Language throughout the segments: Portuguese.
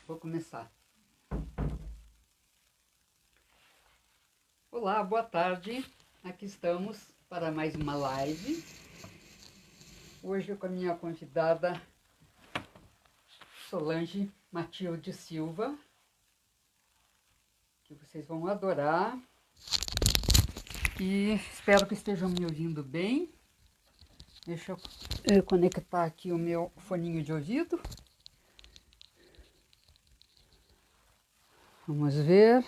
Vou começar. Olá, boa tarde. Aqui estamos para mais uma live. Hoje com a minha convidada Solange Matilde Silva, que vocês vão adorar. E espero que estejam me ouvindo bem. Deixa eu conectar aqui o meu foninho de ouvido. Vamos ver.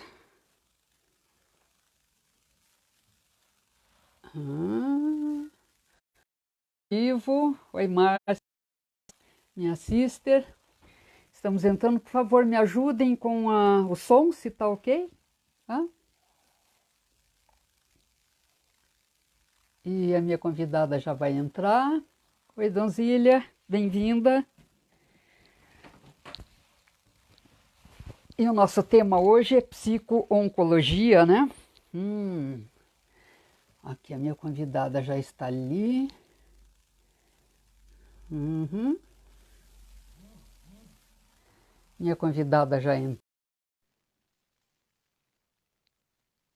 Vivo. Oi, Márcia, minha sister. Estamos entrando, por favor, me ajudem com o som, se tá ok. E a minha convidada já vai entrar. Oi, Donzília, bem-vinda. E o nosso tema hoje é psico-oncologia, né? Aqui a minha convidada já está ali. Minha convidada já entrou.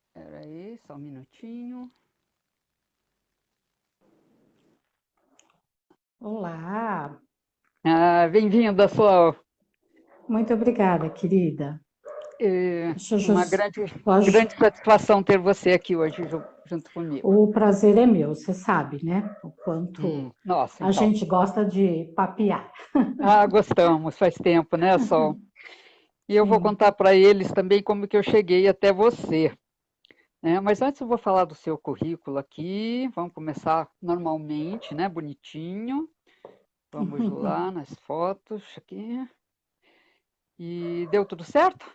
Espera aí, só um minutinho. Olá, Bem-vinda, Sol. muito obrigada, querida. Uma grande satisfação ter você aqui hoje junto comigo. O prazer é meu, você sabe, né? O quanto Nossa, a então. gente gosta de papear. Gostamos, faz tempo, né, Sol? E eu vou Sim. contar para eles também como que eu cheguei até você. Mas antes eu vou falar do seu currículo aqui. Vamos começar normalmente, né? Bonitinho. Vamos lá nas fotos aqui. E deu tudo certo?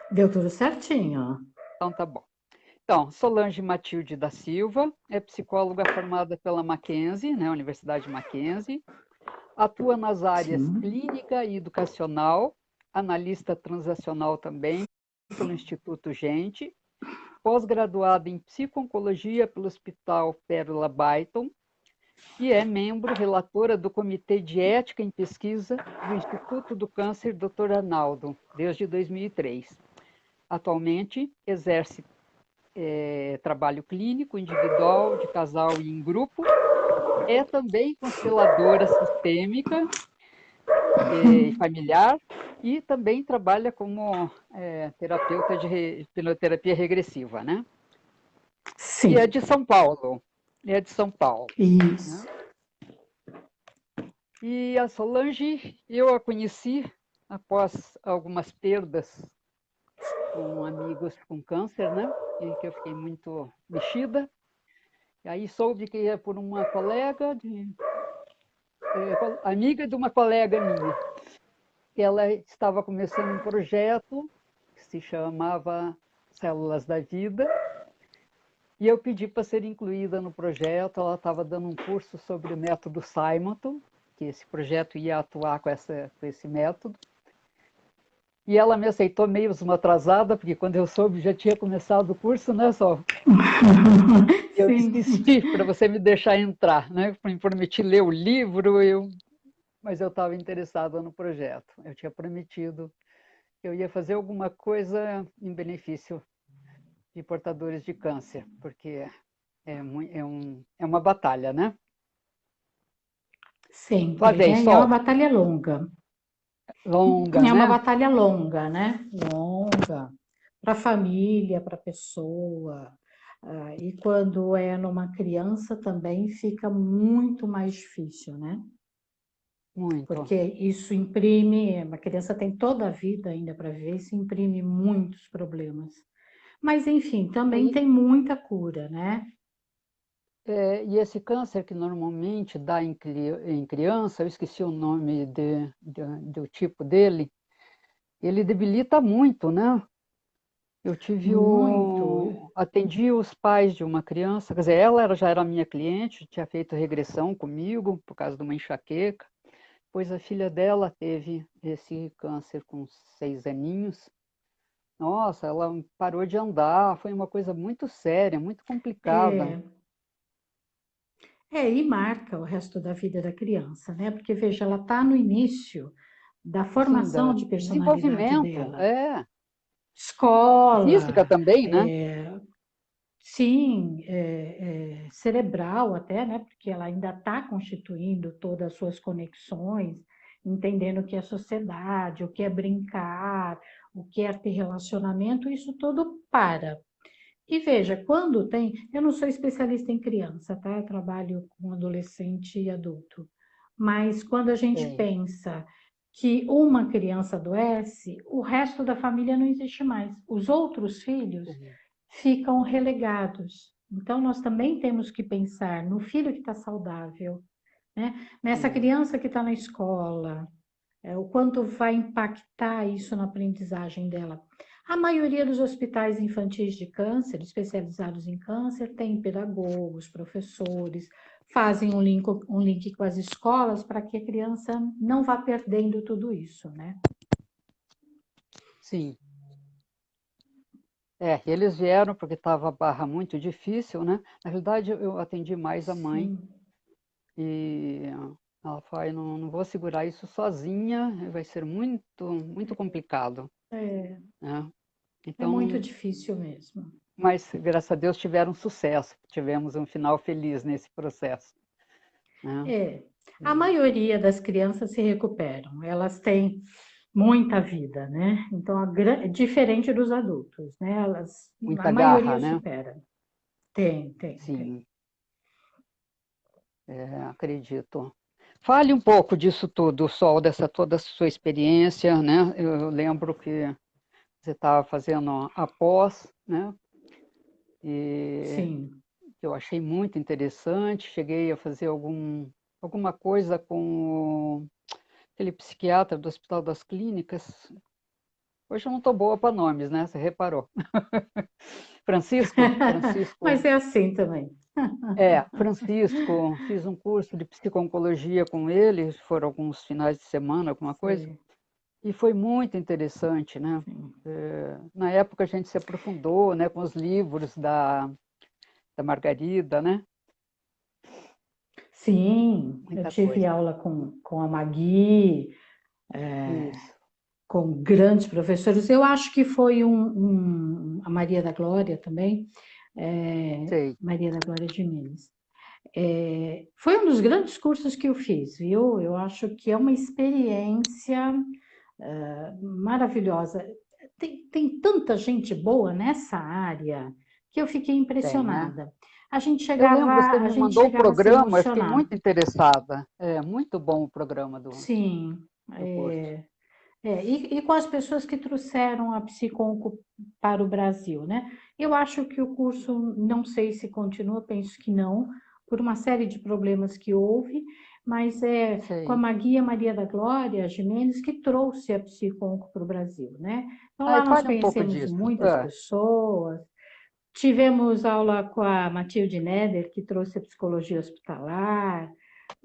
Deu tudo certinho. Então tá bom. Então, Solange Matilde da Silva é psicóloga formada pela Mackenzie, né? Universidade Mackenzie. Atua nas áreas Sim. clínica e educacional, analista transacional também pelo Instituto Gente, pós-graduada em psico-oncologia pelo Hospital Pérola Byton e é membro relatora do Comitê de Ética em Pesquisa do Instituto do Câncer Dr. Arnaldo, desde 2003. Atualmente, exerce trabalho clínico, individual, de casal e em grupo. É também consteladora sistêmica e familiar e também trabalha como terapeuta de hipnoterapia regressiva, né? E é Sim. de São Paulo. Isso. Né? E a Solange, eu a conheci após algumas perdas com amigos com câncer, né? E que eu fiquei muito mexida. E aí soube que é por uma colega, amiga de uma colega minha, que ela estava começando um projeto que se chamava Células da Vida, e eu pedi para ser incluída no projeto. Ela estava dando um curso sobre o método Simonton, que esse projeto ia atuar com esse método. E ela me aceitou meio uma atrasada, porque quando eu soube já tinha começado o curso, né, Sol? Eu insisti para você me deixar entrar, né? Me prometi ler o livro, mas eu estava interessada no projeto. Eu tinha prometido que eu ia fazer alguma coisa em benefício de portadores de câncer, porque é uma batalha, né? Tua Sempre, vez, né? E é uma Sol. batalha longa. Longa, É uma né? batalha longa, né? Longa. Para a família, para a pessoa. E quando é numa criança também fica muito mais difícil, né? Muito. Porque isso imprime, uma criança tem toda a vida ainda para viver, isso imprime muitos problemas. Mas, enfim, também E, tem muita cura, né? e esse câncer que normalmente dá em criança, eu esqueci o nome do tipo dele, ele debilita muito, né? Muito. Atendi os pais de uma criança, quer dizer, ela já era minha cliente, tinha feito regressão comigo por causa de uma enxaqueca, pois a filha dela teve esse câncer com 6 aninhos. Nossa, ela parou de andar, foi uma coisa muito séria, muito complicada. É, e marca o resto da vida da criança, né? Porque, veja, ela está no início da sim, formação de personalidade desenvolvimento, dela. física Escola, também, né? sim, cerebral até, né? Porque ela ainda está constituindo todas as suas conexões, entendendo o que é sociedade, o que é brincar, o que é ter relacionamento, isso tudo para. E veja, quando tem. Eu não sou especialista em criança, tá? Eu trabalho com adolescente e adulto. Mas quando a gente Sei. pensa que uma criança adoece, o resto da família não existe mais. Os outros filhos Sei. ficam relegados. Então, nós também temos que pensar no filho que está saudável, né? Nessa Sim. criança que está na escola, o quanto vai impactar isso na aprendizagem dela. A maioria dos hospitais infantis de câncer, especializados em câncer, tem pedagogos, professores, fazem um link com as escolas para que a criança não vá perdendo tudo isso, né? Sim. Eles vieram porque estava a barra muito difícil, né? Na realidade, eu atendi mais a mãe Sim, e ela falou, "Ai, não vou segurar isso sozinha, vai ser muito, muito complicado, é, né? é muito Então, difícil mesmo. mas graças a Deus tiveram sucesso, tivemos um final feliz nesse processo, né? É, a maioria das crianças se recuperam, elas têm muita vida, né? Então, diferente dos adultos, né? A Muita garra, maioria né? supera. Tem. Sim, acredito. Fale um pouco disso tudo, Sol, dessa toda a sua experiência, né? Eu lembro que você estava fazendo a pós, né? E Sim. eu achei muito interessante. Cheguei a fazer alguma coisa com aquele psiquiatra do Hospital das Clínicas. Hoje eu não estou boa para nomes, né? Você reparou. Francisco, Mas é assim também. Francisco, fiz um curso de psico-oncologia com ele, foram alguns finais de semana, alguma coisa, Sei, e foi muito interessante, né? sim. Na época a gente se aprofundou, né, com os livros da Margarida, né? Sim, eu Muita tive coisa. aula com a Magui, Isso, com grandes professores. Eu acho que foi a Maria da Glória também, sei. Maria da Glória de Minas. Foi um dos grandes cursos que eu fiz, viu? Eu acho que é uma experiência maravilhosa. Tem tanta gente boa nessa área que eu fiquei Tem, né? impressionada. A gente Eu chegava, lembro, você a me gente mandou o chegava a se programa, eu fiquei emocionar. muito interessada. É muito bom o programa Sim, do curso. e com as pessoas que trouxeram a Psiconco para o Brasil, né? Eu acho que o curso, não sei se continua, penso que não, por uma série de problemas que houve, mas é com a Sei. Magia Maria da Glória Gimenez que trouxe a Psiconco para o Brasil, né? Então Aí lá nós fale um pouco conhecemos disso. muitas pessoas, tivemos aula com a Matilde Neder, que trouxe a psicologia hospitalar,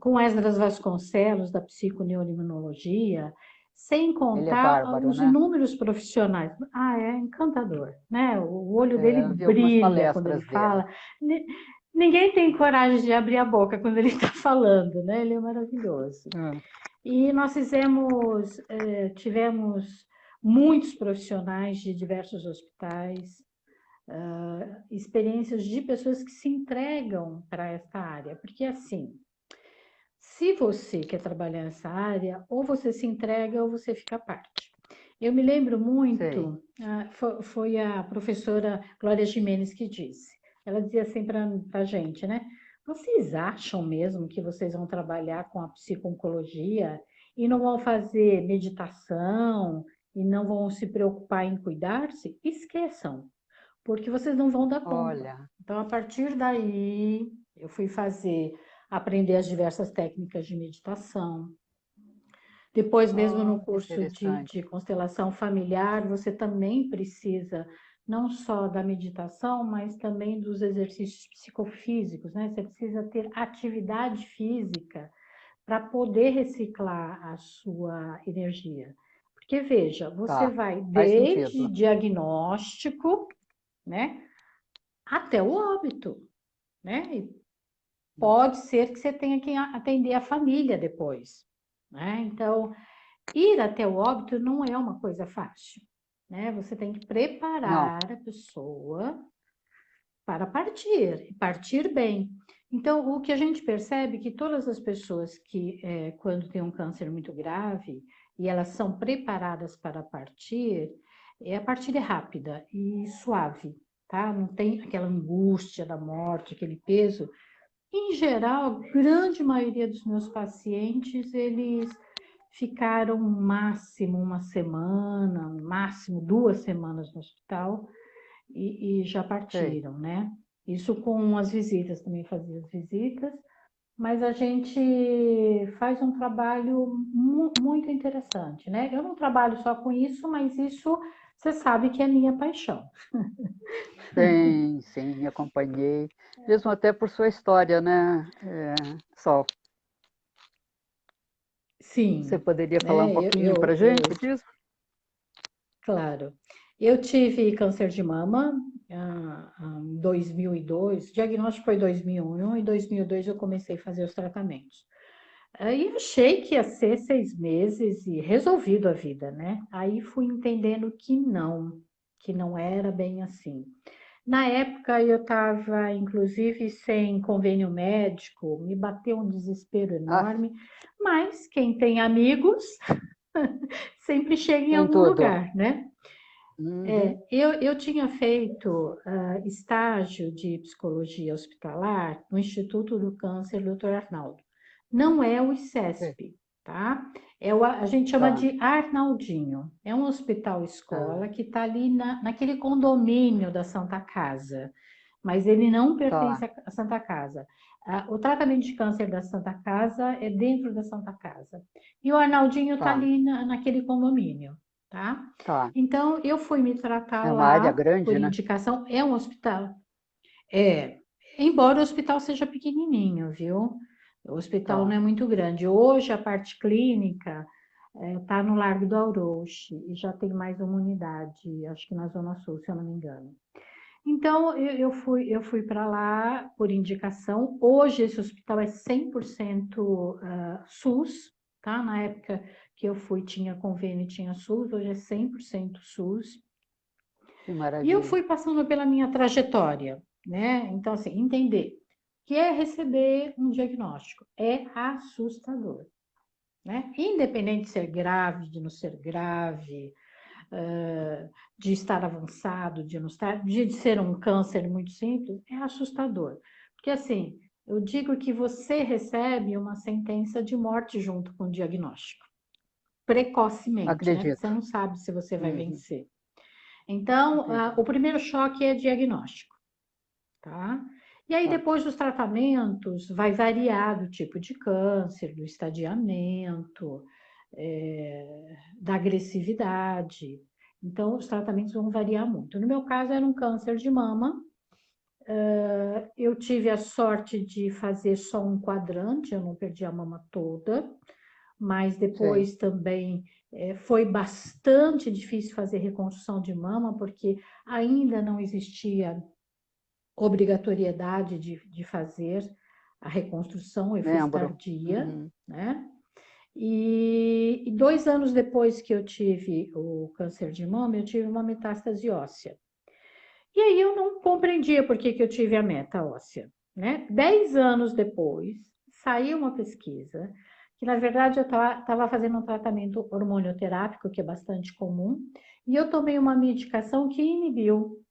com Esdras Vasconcelos, da psiconeuroimunologia, sem Ele é contar bárbaro, os né? inúmeros profissionais. É encantador, né? O olho dele Eu vi algumas brilha quando ele palestras dele. fala. Ninguém tem coragem de abrir a boca quando ele está falando, né? Ele é maravilhoso. Ah, E nós tivemos muitos profissionais de diversos hospitais, experiências de pessoas que se entregam para esta área, porque assim, se você quer trabalhar nessa área, ou você se entrega ou você fica à parte. Eu me lembro sei. muito, foi a professora Glória Gimenez que disse, ela dizia assim para a gente, né? Vocês acham mesmo que vocês vão trabalhar com a psico-oncologia e não vão fazer meditação e não vão se preocupar em cuidar-se? Esqueçam, porque vocês não vão dar conta. Olha, Então, a partir daí, eu fui aprender as diversas técnicas de meditação. Depois, mesmo no que curso de interessante. constelação familiar, você também precisa não só da meditação, mas também dos exercícios psicofísicos, né? Você precisa ter atividade física para poder reciclar a sua energia. Porque, veja, você Tá, vai faz desde sentido. diagnóstico, né, até o óbito, né? E pode ser que você tenha que atender a família depois, né? Então, ir até o óbito não é uma coisa fácil, né? Você tem que Não. preparar a pessoa para partir, e partir bem. Então, o que a gente percebe é que todas as pessoas que, quando tem um câncer muito grave, e elas são preparadas para partir, a partir é rápida e suave, tá? Não tem aquela angústia da morte, aquele peso. Em geral, a grande maioria dos meus pacientes, eles ficaram máximo uma semana, máximo 2 semanas no hospital e já Sei. partiram, né? Isso com as visitas, também fazia as visitas, mas a gente faz um trabalho muito interessante, né? Eu não trabalho só com isso, mas isso você sabe que é minha paixão. Sim, sim, acompanhei. Mesmo até por sua história, né, Sol? Você Sim, poderia falar um né? pouquinho para a gente disso? Claro. Eu tive câncer de mama em 2002, o diagnóstico foi em 2001 e em 2002 eu comecei a fazer os tratamentos. Aí achei que ia ser 6 meses e resolvido a vida, né? Aí fui entendendo que não era bem assim. Na época eu estava, inclusive, sem convênio médico, me bateu um desespero Ah, enorme, mas quem tem amigos sempre chega em tem algum tudo. lugar, né? Uhum, Eu tinha feito estágio de psicologia hospitalar no Instituto do Câncer Dr. Arnaldo. Não é o sei. ICESP, tá? A gente chama Tá, de Arnaldinho. É um hospital-escola tá, que está ali naquele condomínio da Santa Casa, mas ele não tá, pertence à Santa Casa. O tratamento de câncer da Santa Casa é dentro da Santa Casa. E o Arnaldinho está tá, ali naquele condomínio, tá? tá. Então, eu fui me tratar É uma área lá por grande, né? indicação. É um hospital. É, embora o hospital seja pequenininho, viu? O hospital não Tá. é muito grande. Hoje, a parte clínica está no Largo do Auroche e já tem mais uma unidade, acho que na Zona Sul, se eu não me engano. Então, eu fui para lá por indicação. Hoje, esse hospital é 100% SUS, tá? Na época que eu fui, tinha convênio, tinha SUS, hoje é 100% SUS. Que E eu maravilha. fui passando pela minha trajetória, né? Então, assim, entender que é receber um diagnóstico é assustador, né? Independente de ser grave, de não ser grave, de estar avançado, de não estar, de ser um câncer muito simples, é assustador. Porque, assim, eu digo que você recebe uma sentença de morte junto com o diagnóstico, precocemente, né? Porque você Acredito. não sabe se você vai Uhum, vencer. Então, o acredito. primeiro choque é diagnóstico, tá? E aí, Tá. depois dos tratamentos, vai variar do tipo de câncer, do estadiamento, da agressividade. Então, os tratamentos vão variar muito. No meu caso, era um câncer de mama. Eu tive a sorte de fazer só um quadrante, eu não perdi a mama toda, mas Sei. depois também foi bastante difícil fazer reconstrução de mama, porque ainda não existia obrigatoriedade de fazer a reconstrução, eu fiz Lembro. tardia, Uhum. né? E 2 anos depois que eu tive o câncer de mama, eu tive uma metástase óssea. E aí eu não compreendia por que, que eu tive a meta óssea, né? 10 anos depois, saiu uma pesquisa que, na verdade, eu estava fazendo um tratamento hormonioterápico, que é bastante comum, e eu tomei uma medicação que inibiu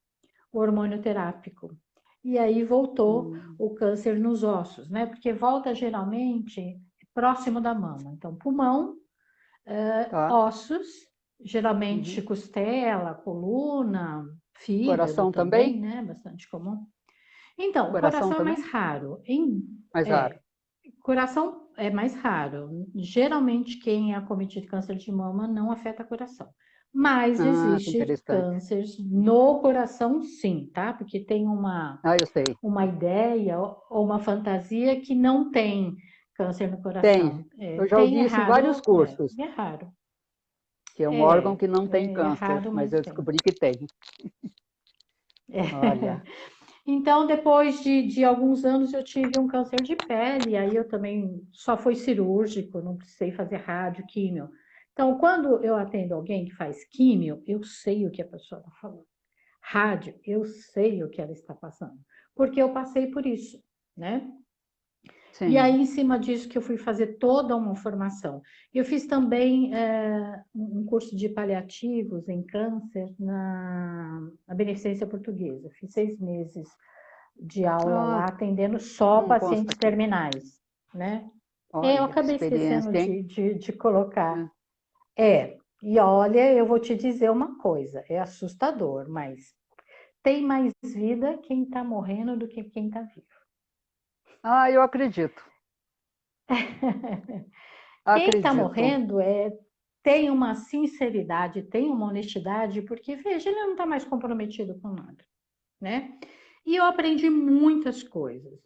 o hormônio terápico. E aí voltou Hum, o câncer nos ossos, né? Porque volta geralmente próximo da mama. Então, pulmão, tá. ossos, geralmente Uhum. costela, coluna, fígado Coração também, também? né? Bastante comum. Então, o Coração coração é também? mais raro. Mais raro. É, coração é mais raro. Geralmente, quem é acometido de câncer de mama não afeta coração. Mas Ah, que existe interessante. cânceres no coração, sim, tá? Porque tem Ah, eu sei. uma ideia ou uma fantasia que não tem câncer no Tem. coração. Eu já Tem, ouvi é isso em vários raro, cursos, é raro. que é um órgão É, que não tem é câncer, raro, mas mas eu tem. descobri que tem. Olha, Então, depois de alguns anos, eu tive um câncer de pele, aí eu também só foi cirúrgico, não precisei fazer rádio, químio. Então, quando eu atendo alguém que faz químio, eu sei o que a pessoa está falando. Rádio, eu sei o que ela está passando, porque eu passei por isso, né? E aí, Sim. em cima disso, que eu fui fazer toda uma formação. Eu fiz também um curso de paliativos em câncer na Beneficência Portuguesa. Fiz 6 meses de aula Ah, lá, atendendo só não consta pacientes aqui. terminais, né? Eu Olha, que acabei esquecendo experiência, hein? de colocar. É. E olha, eu vou te dizer uma coisa, é assustador, mas tem mais vida quem está morrendo do que quem está vivo. Ah, eu acredito. Quem está Acredito. morrendo tem uma sinceridade, tem uma honestidade, porque, veja, ele não está mais comprometido com nada, né? E eu aprendi muitas coisas.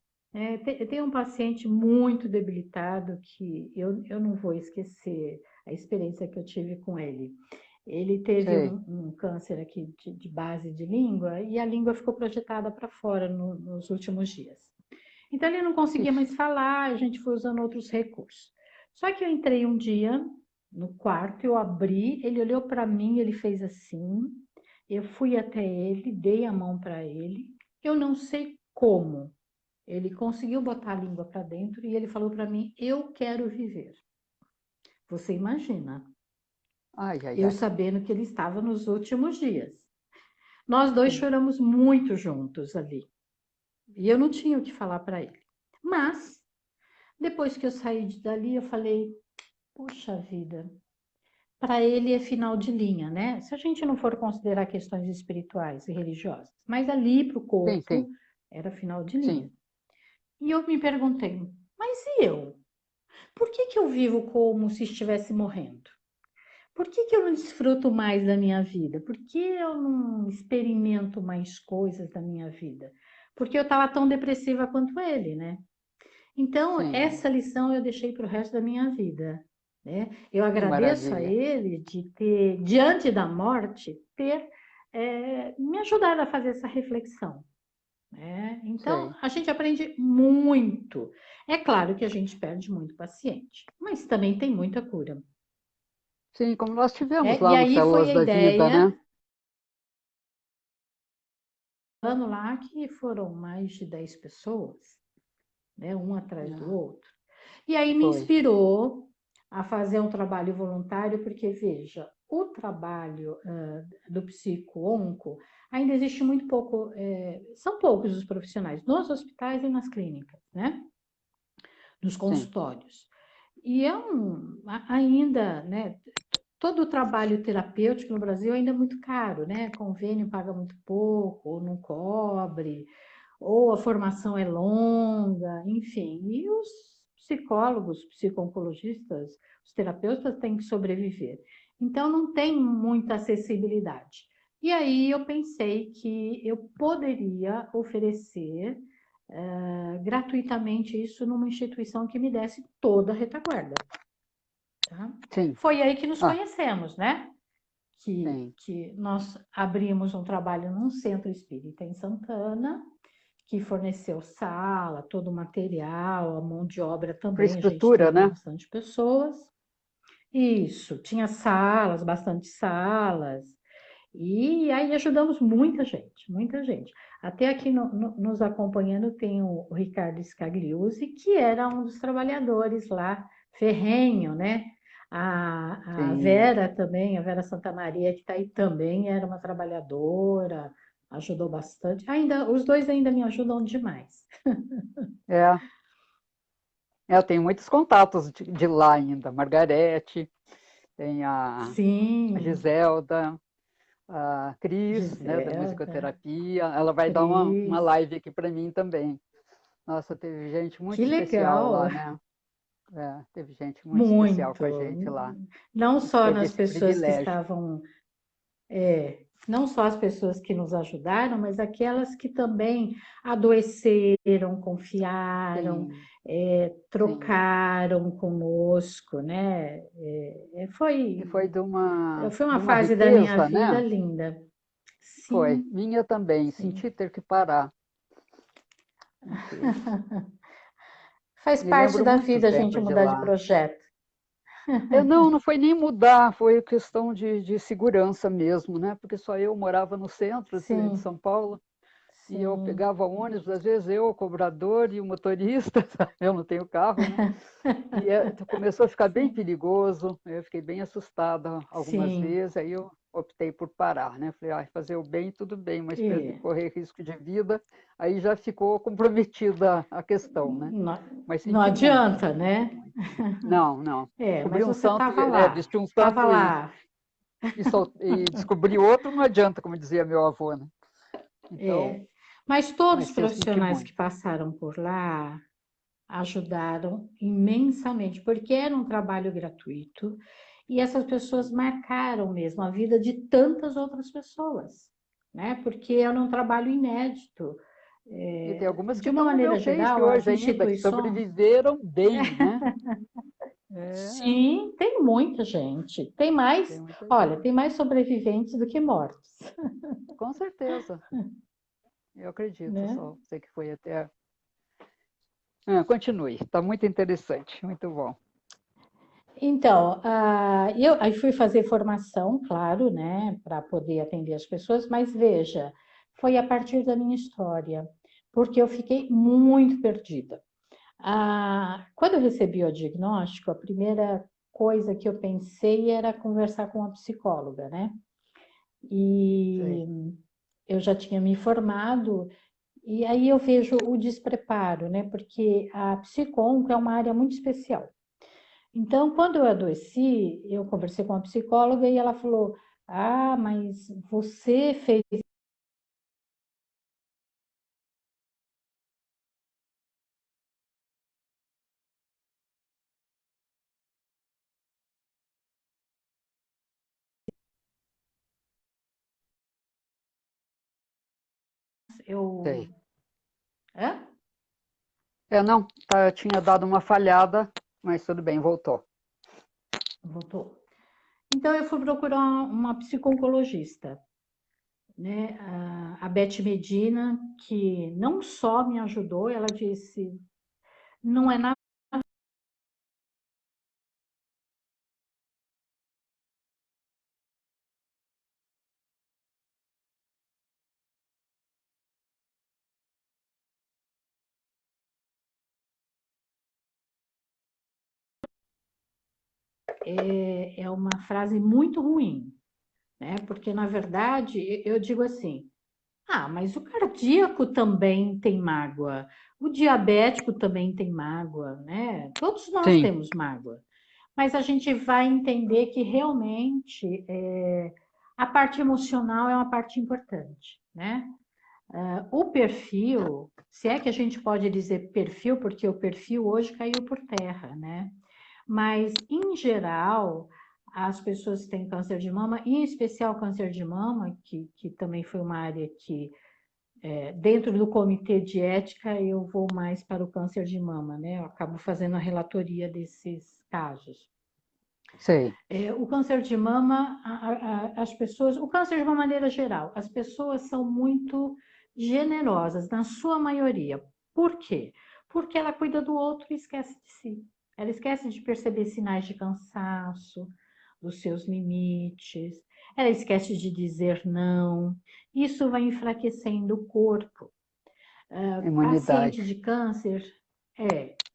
Tem um paciente muito debilitado que eu não vou esquecer a experiência que eu tive com ele. Ele teve Sei. um câncer aqui de base de língua e a língua ficou projetada para fora nos últimos dias. Então ele não conseguia Ixi, mais falar, a gente foi usando outros recursos. Só que eu entrei um dia no quarto, eu abri, ele olhou para mim, ele fez assim, eu fui até ele, dei a mão para ele, eu não sei como. Ele conseguiu botar a língua para dentro e ele falou para mim: eu quero viver. Você imagina, ai, ai, eu ai. sabendo que ele estava nos últimos dias. Nós dois Sim. choramos muito juntos ali. E eu não tinha o que falar para ele. Mas, depois que eu saí dali, eu falei: puxa vida, para ele é final de linha, né? Se a gente não for considerar questões espirituais e religiosas, mas ali para o Sim, corpo sim, era final de sim. linha. E eu me perguntei: mas e eu? Por que eu vivo como se estivesse morrendo? Por que eu não desfruto mais da minha vida? Por que eu não experimento mais coisas da minha vida? Porque eu estava tão depressiva quanto ele, né? Então, Sim. essa lição eu deixei para o resto da minha vida, né? Eu Que agradeço a maravilha. ele de ter, diante da morte, ter me ajudado a fazer essa reflexão, né? Então, Sei. a gente aprende muito. É claro que a gente perde muito paciente, mas também tem muita cura. Sim, como nós tivemos E lá no aí foi Células a da Vida, ideia, né? ano lá que foram mais de 10 pessoas, né? Um atrás do Ah, outro. E aí me foi. inspirou a fazer um trabalho voluntário, porque, veja, o trabalho do psico-onco ainda existe muito pouco, são poucos os profissionais nos hospitais e nas clínicas, né? Nos Sim. consultórios. E ainda, né? Todo o trabalho terapêutico no Brasil ainda é muito caro, né? Convênio paga muito pouco, ou não cobre, ou a formação é longa, enfim. E os psicólogos, psico-oncologistas, os terapeutas têm que sobreviver. Então, não tem muita acessibilidade. E aí eu pensei que eu poderia oferecer gratuitamente isso numa instituição que me desse toda a retaguarda. Tá? Sim. Foi aí que nos Ah, conhecemos, né? sim. Que nós abrimos um trabalho num centro espírita em Santana, que forneceu sala, todo o material, a mão de obra também, a gente Infraestrutura, teve né? bastante pessoas. Isso, tinha salas, bastante salas, e aí ajudamos muita gente, muita gente. Até aqui nos acompanhando tem o Ricardo Scagliuzzi, que era um dos trabalhadores lá, ferrenho, né? A Sim. Vera também, a Vera Santa Maria, que está aí também, era uma trabalhadora, ajudou bastante. Ainda, os dois ainda me ajudam demais. É. Eu tenho muitos contatos de lá ainda. Margarete, tem a Sim, Giselda, a Cris, né, da Giselda, musicoterapia. Ela vai dar uma Cris, live aqui para mim também. Nossa, teve gente muito que especial lá, legal! né? É, teve gente muito especial com a Muito. gente lá. Não A gente só teve nas esse pessoas que privilégio. estavam, não só as pessoas que nos ajudaram, mas aquelas que também adoeceram, confiaram, Sim, sim. trocaram conosco, né? E foi Foi de uma uma fase da minha riqueza, vida né? linda. Foi. Sim, Minha também. sim. Senti ter que parar. Porque Faz me parte lembro da muito vida a gente tempo de mudar de lá. projeto. Não foi nem mudar, foi questão de segurança mesmo, né? Porque só eu morava no centro de Sim, São Paulo e eu sim. pegava ônibus, às vezes eu, o cobrador e o motorista, eu não tenho carro, né? Começou a ficar bem Sim, perigoso, eu fiquei bem assustada algumas sim. vezes, aí eu optei por parar, né? Falei, fazer o bem, tudo bem, mas É. correr risco de vida, aí já ficou comprometida a questão, né? Não, Mas não senti muito, adianta, senti né? muito. Não, não. É, Cobrir mas um você santo, estava lá, vestir um estava santo lá. e descobrir outro não adianta, como dizia meu avô, né? Então, É. Mas todos os mas eu senti profissionais que muito. passaram por lá ajudaram imensamente, porque era um trabalho gratuito e essas pessoas marcaram mesmo a vida de tantas outras pessoas, né? Porque era um trabalho inédito. E tem algumas que De uma estão no meu maneira Face geral, as hoje ainda, que instituições. sobreviveram bem, né? É, Sim, tem muita gente. Tem mais, tem muita gente. olha, tem mais sobreviventes do que mortos, Com certeza, eu acredito, né? só você que foi até. Continue, está muito interessante, muito bom. Então, eu aí fui fazer formação, claro, né, para poder atender as pessoas, mas veja, foi a partir da minha história, porque eu fiquei muito perdida. Quando eu recebi o diagnóstico, a primeira coisa que eu pensei era conversar com a psicóloga, né? Sei. E eu já tinha me formado. E aí eu vejo o despreparo, né? Porque a psiconco é uma área muito especial. Então, quando eu adoeci, eu conversei com a psicóloga e ela falou: Ah, mas você fez. Eu. Sei. Hã? Não, tinha dado uma falhada, mas tudo bem, voltou. Voltou. Então, eu fui procurar uma psiconcologista, né? A Beth Medina, que não só me ajudou, ela disse: Não é nada. É uma frase muito ruim, né? Porque, na verdade, eu digo assim: mas o cardíaco também tem mágoa, o diabético também tem mágoa, né? Todos nós Sim, temos mágoa, mas a gente vai entender que realmente a parte emocional é uma parte importante, né? O perfil, se é que a gente pode dizer perfil, porque o perfil hoje caiu por terra, né? Mas, em geral, as pessoas que têm câncer de mama, em especial câncer de mama, que também foi uma área que dentro do comitê de ética, eu vou mais para o câncer de mama, né? Eu acabo fazendo a relatoria desses casos. sei. O câncer de mama, as pessoas, o câncer de uma maneira geral, as pessoas são muito generosas, na sua maioria. Por quê? Porque ela cuida do outro e esquece de si. Ela esquece de perceber sinais de cansaço, dos seus limites, ela esquece de dizer não. Isso vai enfraquecendo o corpo. Imunidade. Paciente de câncer,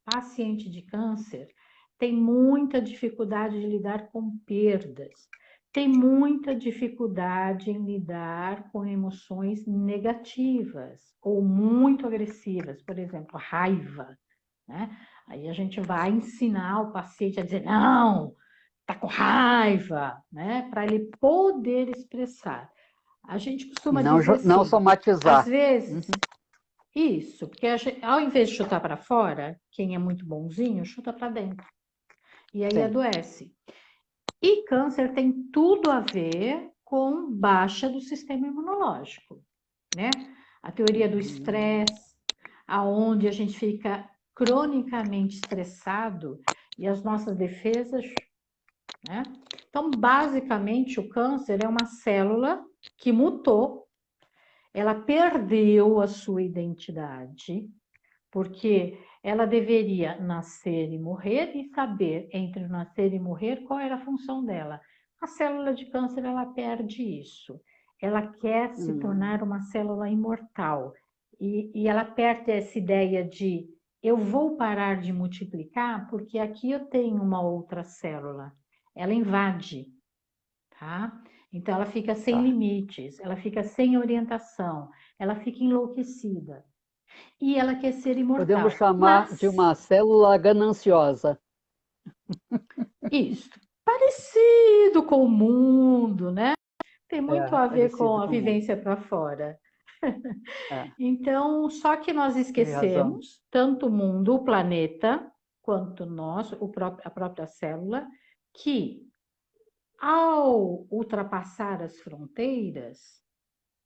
paciente de câncer tem muita dificuldade de lidar com perdas, tem muita dificuldade em lidar com emoções negativas ou muito agressivas, por exemplo, raiva, né? Aí a gente vai ensinar o paciente a dizer não, tá com raiva, né? Para ele poder expressar. A gente E costuma não, dizer não assim, às somatizar. vezes Uhum, isso, porque ao invés de chutar para fora, quem é muito bonzinho, chuta para dentro. E aí sim. adoece. E câncer tem tudo a ver com baixa do sistema imunológico, né? A teoria do Uhum. estresse, aonde a gente fica cronicamente estressado e as nossas defesas, né? Então, basicamente, o câncer é uma célula que mutou, ela perdeu a sua identidade, porque ela deveria nascer e morrer e saber, entre nascer e morrer, qual era a função dela. A célula de câncer, ela perde isso. Ela quer se tornar uma célula imortal. E ela perde essa ideia de eu vou parar de multiplicar porque aqui eu tenho uma outra célula. Ela invade, tá? Então ela fica sem Tá. limites, ela fica sem orientação, ela fica enlouquecida. E ela quer ser Podemos imortal. chamar de Mas, uma célula gananciosa. isso, parecido com o mundo, né? Tem muito É, a ver com parecido a com o mundo. vivência para fora. É, Então, só que nós tem razão. esquecemos, tanto o mundo, o planeta, quanto nós, a própria célula, que ao ultrapassar as fronteiras,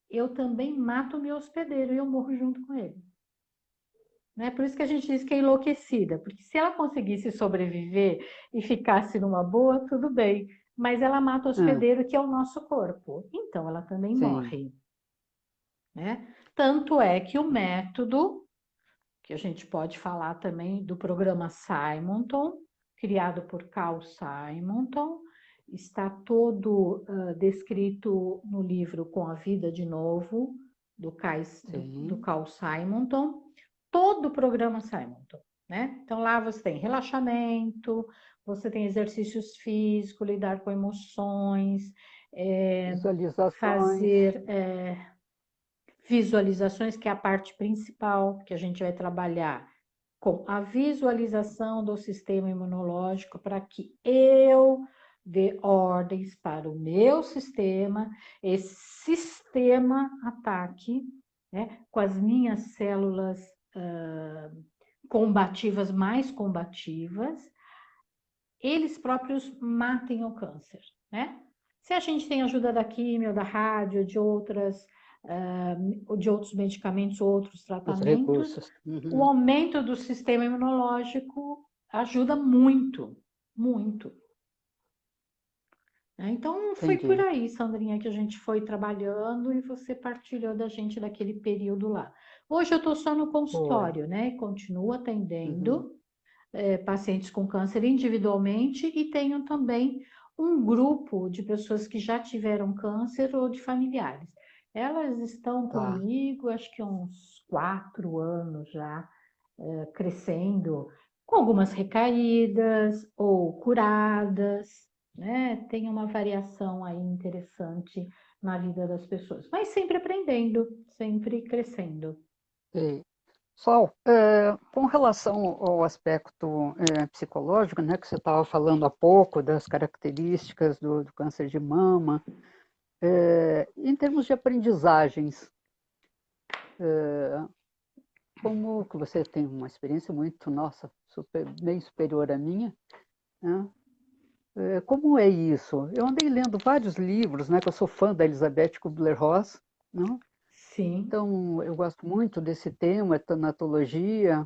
eu também mato o meu hospedeiro e eu morro junto com ele. Né? Por isso que a gente diz que é enlouquecida, porque se ela conseguisse sobreviver e ficasse numa boa, tudo bem. Mas ela mata o É, hospedeiro, que é o nosso corpo. Então ela também sim, morre. Né? Tanto é que o método, que a gente pode falar também do programa Simonton, criado por Carl Simonton, está todo descrito no livro Com a Vida de Novo, do sim. Carl Simonton, todo o programa Simonton. Né? Então lá você tem relaxamento, você tem exercícios físicos, lidar com emoções, Visualizações. fazer visualizações, que é a parte principal que a gente vai trabalhar com a visualização do sistema imunológico para que eu dê ordens para o meu sistema, esse sistema ataque, né, com as minhas células combativas mais combativas, eles próprios matem o câncer, né? Se a gente tem ajuda da quimio, da rádio, de outros medicamentos, outros Os tratamentos, recursos. o Uhum, aumento do sistema imunológico ajuda muito, muito. Né? Então, foi por entendi. aí, Sandrinha, que a gente foi trabalhando e você partilhou da gente daquele período lá. Hoje eu estou só no Foi. consultório, né? Continuo Uhum, atendendo pacientes com câncer individualmente e tenho também um grupo de pessoas que já tiveram câncer ou de familiares. Elas estão tá. comigo, acho que há uns 4 anos já, crescendo, com algumas recaídas ou curadas, né? Tem uma variação aí interessante na vida das pessoas, mas sempre aprendendo, sempre crescendo. Sei. Sol, com relação ao aspecto psicológico, né, que você estava falando há pouco, das características do câncer de mama, em termos de aprendizagens, como que você tem uma experiência muito, nossa, bem superior à minha, né? Como é isso? Eu andei lendo vários livros, né, que eu sou fã da Elizabeth Kubler-Ross, né? Sim, Então eu gosto muito desse tema, tanatologia,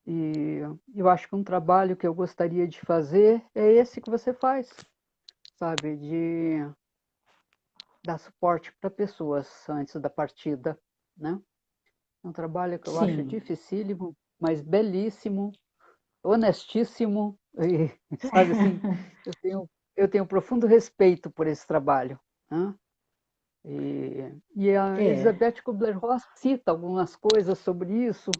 e eu acho que um trabalho que eu gostaria de fazer é esse que você faz, sabe, de dar suporte para pessoas antes da partida, né? É um trabalho que eu acho sim. dificílimo, mas belíssimo, honestíssimo, e, sabe assim, eu tenho profundo respeito por esse trabalho, né? E a É, Elizabeth Kubler-Ross cita algumas coisas sobre isso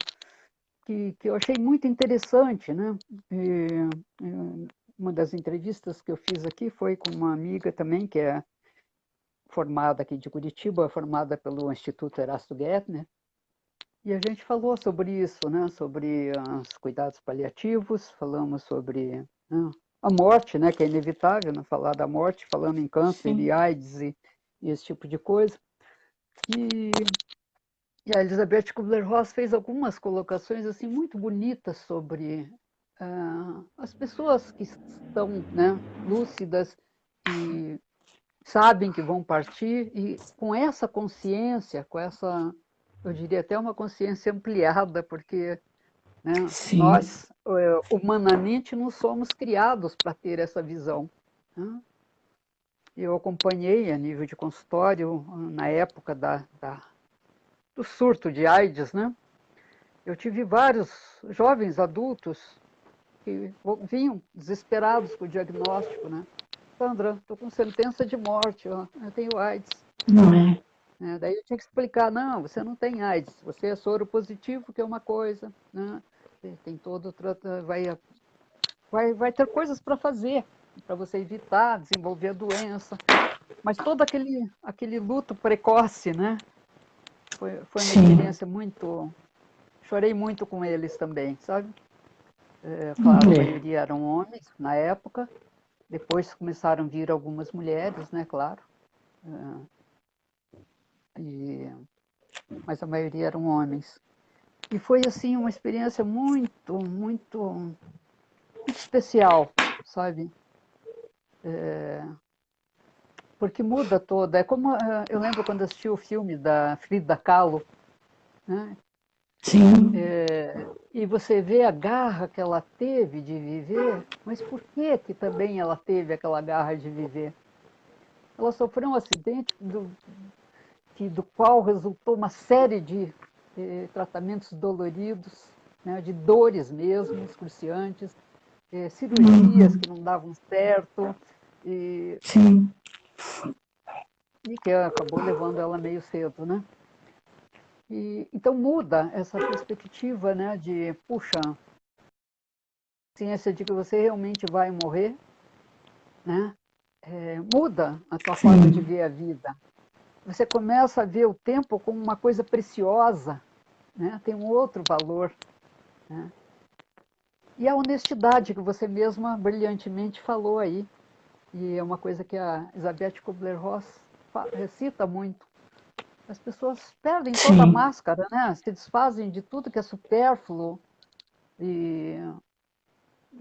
que eu achei muito interessante, né? Uma das entrevistas que eu fiz aqui foi com uma amiga também, que é formada aqui de Curitiba, formada pelo Instituto Erasto Gettner, e a gente falou sobre isso, né? Sobre os cuidados paliativos, falamos sobre, né, a morte, né? Que é inevitável, né? Falar da morte, falando em câncer e sim. AIDS e esse tipo de coisa. E, e a Elizabeth Kubler-Ross fez algumas colocações assim muito bonitas sobre as pessoas que estão, né, lúcidas e sabem que vão partir e com essa consciência, com essa, eu diria até uma consciência ampliada, porque, né, Sim, nós humanamente não somos criados para ter essa visão, né? Eu acompanhei a nível de consultório na época do surto de AIDS, né? Eu tive vários jovens adultos que vinham desesperados com o diagnóstico, né? Sandra, estou com sentença de morte, ó, eu tenho AIDS. Não é? Daí eu tinha que explicar, não, você não tem AIDS, você é soro positivo, que é uma coisa, né? Tem todo, vai ter coisas para fazer, para você evitar desenvolver a doença, mas todo aquele luto precoce, né? Foi uma Sim. experiência muito, chorei muito com eles também, sabe? Claro, a É. maioria eram homens na época, depois começaram a vir algumas mulheres, né, claro, e, mas a maioria eram homens. E foi, assim, uma experiência muito, muito, muito especial, sabe? Porque muda toda. É como, eu lembro quando assisti o filme da Frida Kahlo, né? Sim. E você vê a garra que ela teve de viver, mas por que que também ela teve aquela garra de viver? Ela sofreu um acidente do qual resultou uma série de tratamentos doloridos, né, de dores mesmo, excruciantes, cirurgias Uhum. que não davam certo, e, Sim. e que acabou levando ela meio cedo, né? Então muda essa perspectiva, né, de, puxa, ciência de que você realmente vai morrer, né? Muda a tua forma de Sim. ver a vida. Você começa a ver o tempo como uma coisa preciosa, né? Tem um outro valor, né? E a honestidade que você mesma brilhantemente falou aí, e é uma coisa que a Elizabeth Kubler-Ross recita muito. As pessoas perdem toda a Sim. máscara, né? Se desfazem de tudo que é supérfluo, e,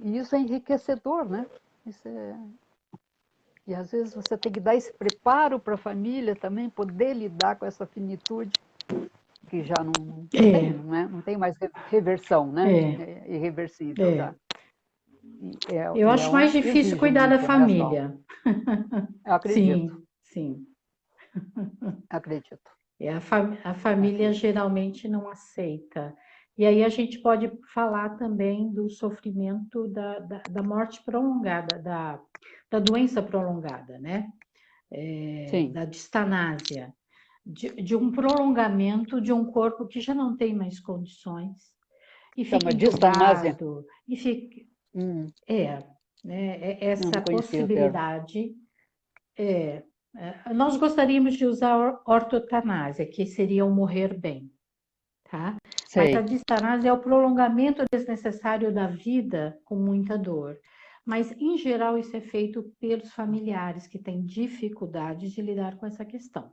e isso é enriquecedor, né? Isso é... E às vezes você tem que dar esse preparo para a família também, poder lidar com essa finitude, que já não tem, É. né? Não tem mais reversão, né? É. É irreversível já. É. Eu E acho mais difícil exige cuidar da muito, né, Sol? família. Eu acredito, Sim, sim. acredito, A família acredito. geralmente não aceita. E aí a gente pode falar também do sofrimento da morte prolongada, da doença prolongada, né? Sim, Da distanásia, de um prolongamento de um corpo que já não tem mais condições e fica chama distanásia. entubado, e fica, Hum, é, né, não essa conhecia o termo. possibilidade nós gostaríamos de usar ortotanásia, que seria o morrer bem, tá? Mas a Sei, distanásia é o prolongamento desnecessário da vida com muita dor. Mas, em geral, isso é feito pelos familiares que têm dificuldades de lidar com essa questão.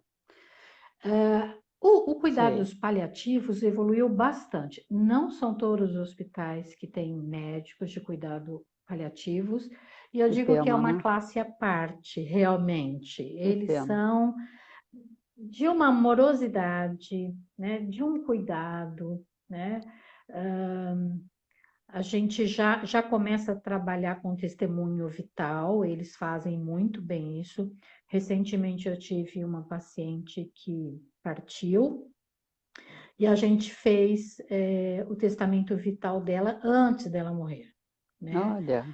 O sei. cuidados paliativos evoluiu bastante. Não são todos os hospitais que têm médicos de cuidado paliativos, e eu Que digo que é pena, uma né? classe à parte, realmente. Que Eles pena. são de uma amorosidade, né, de um cuidado, né? A gente já começa a trabalhar com testemunho vital, eles fazem muito bem isso. Recentemente eu tive uma paciente que partiu, e a gente fez o testamento vital dela antes dela morrer, né? Olha,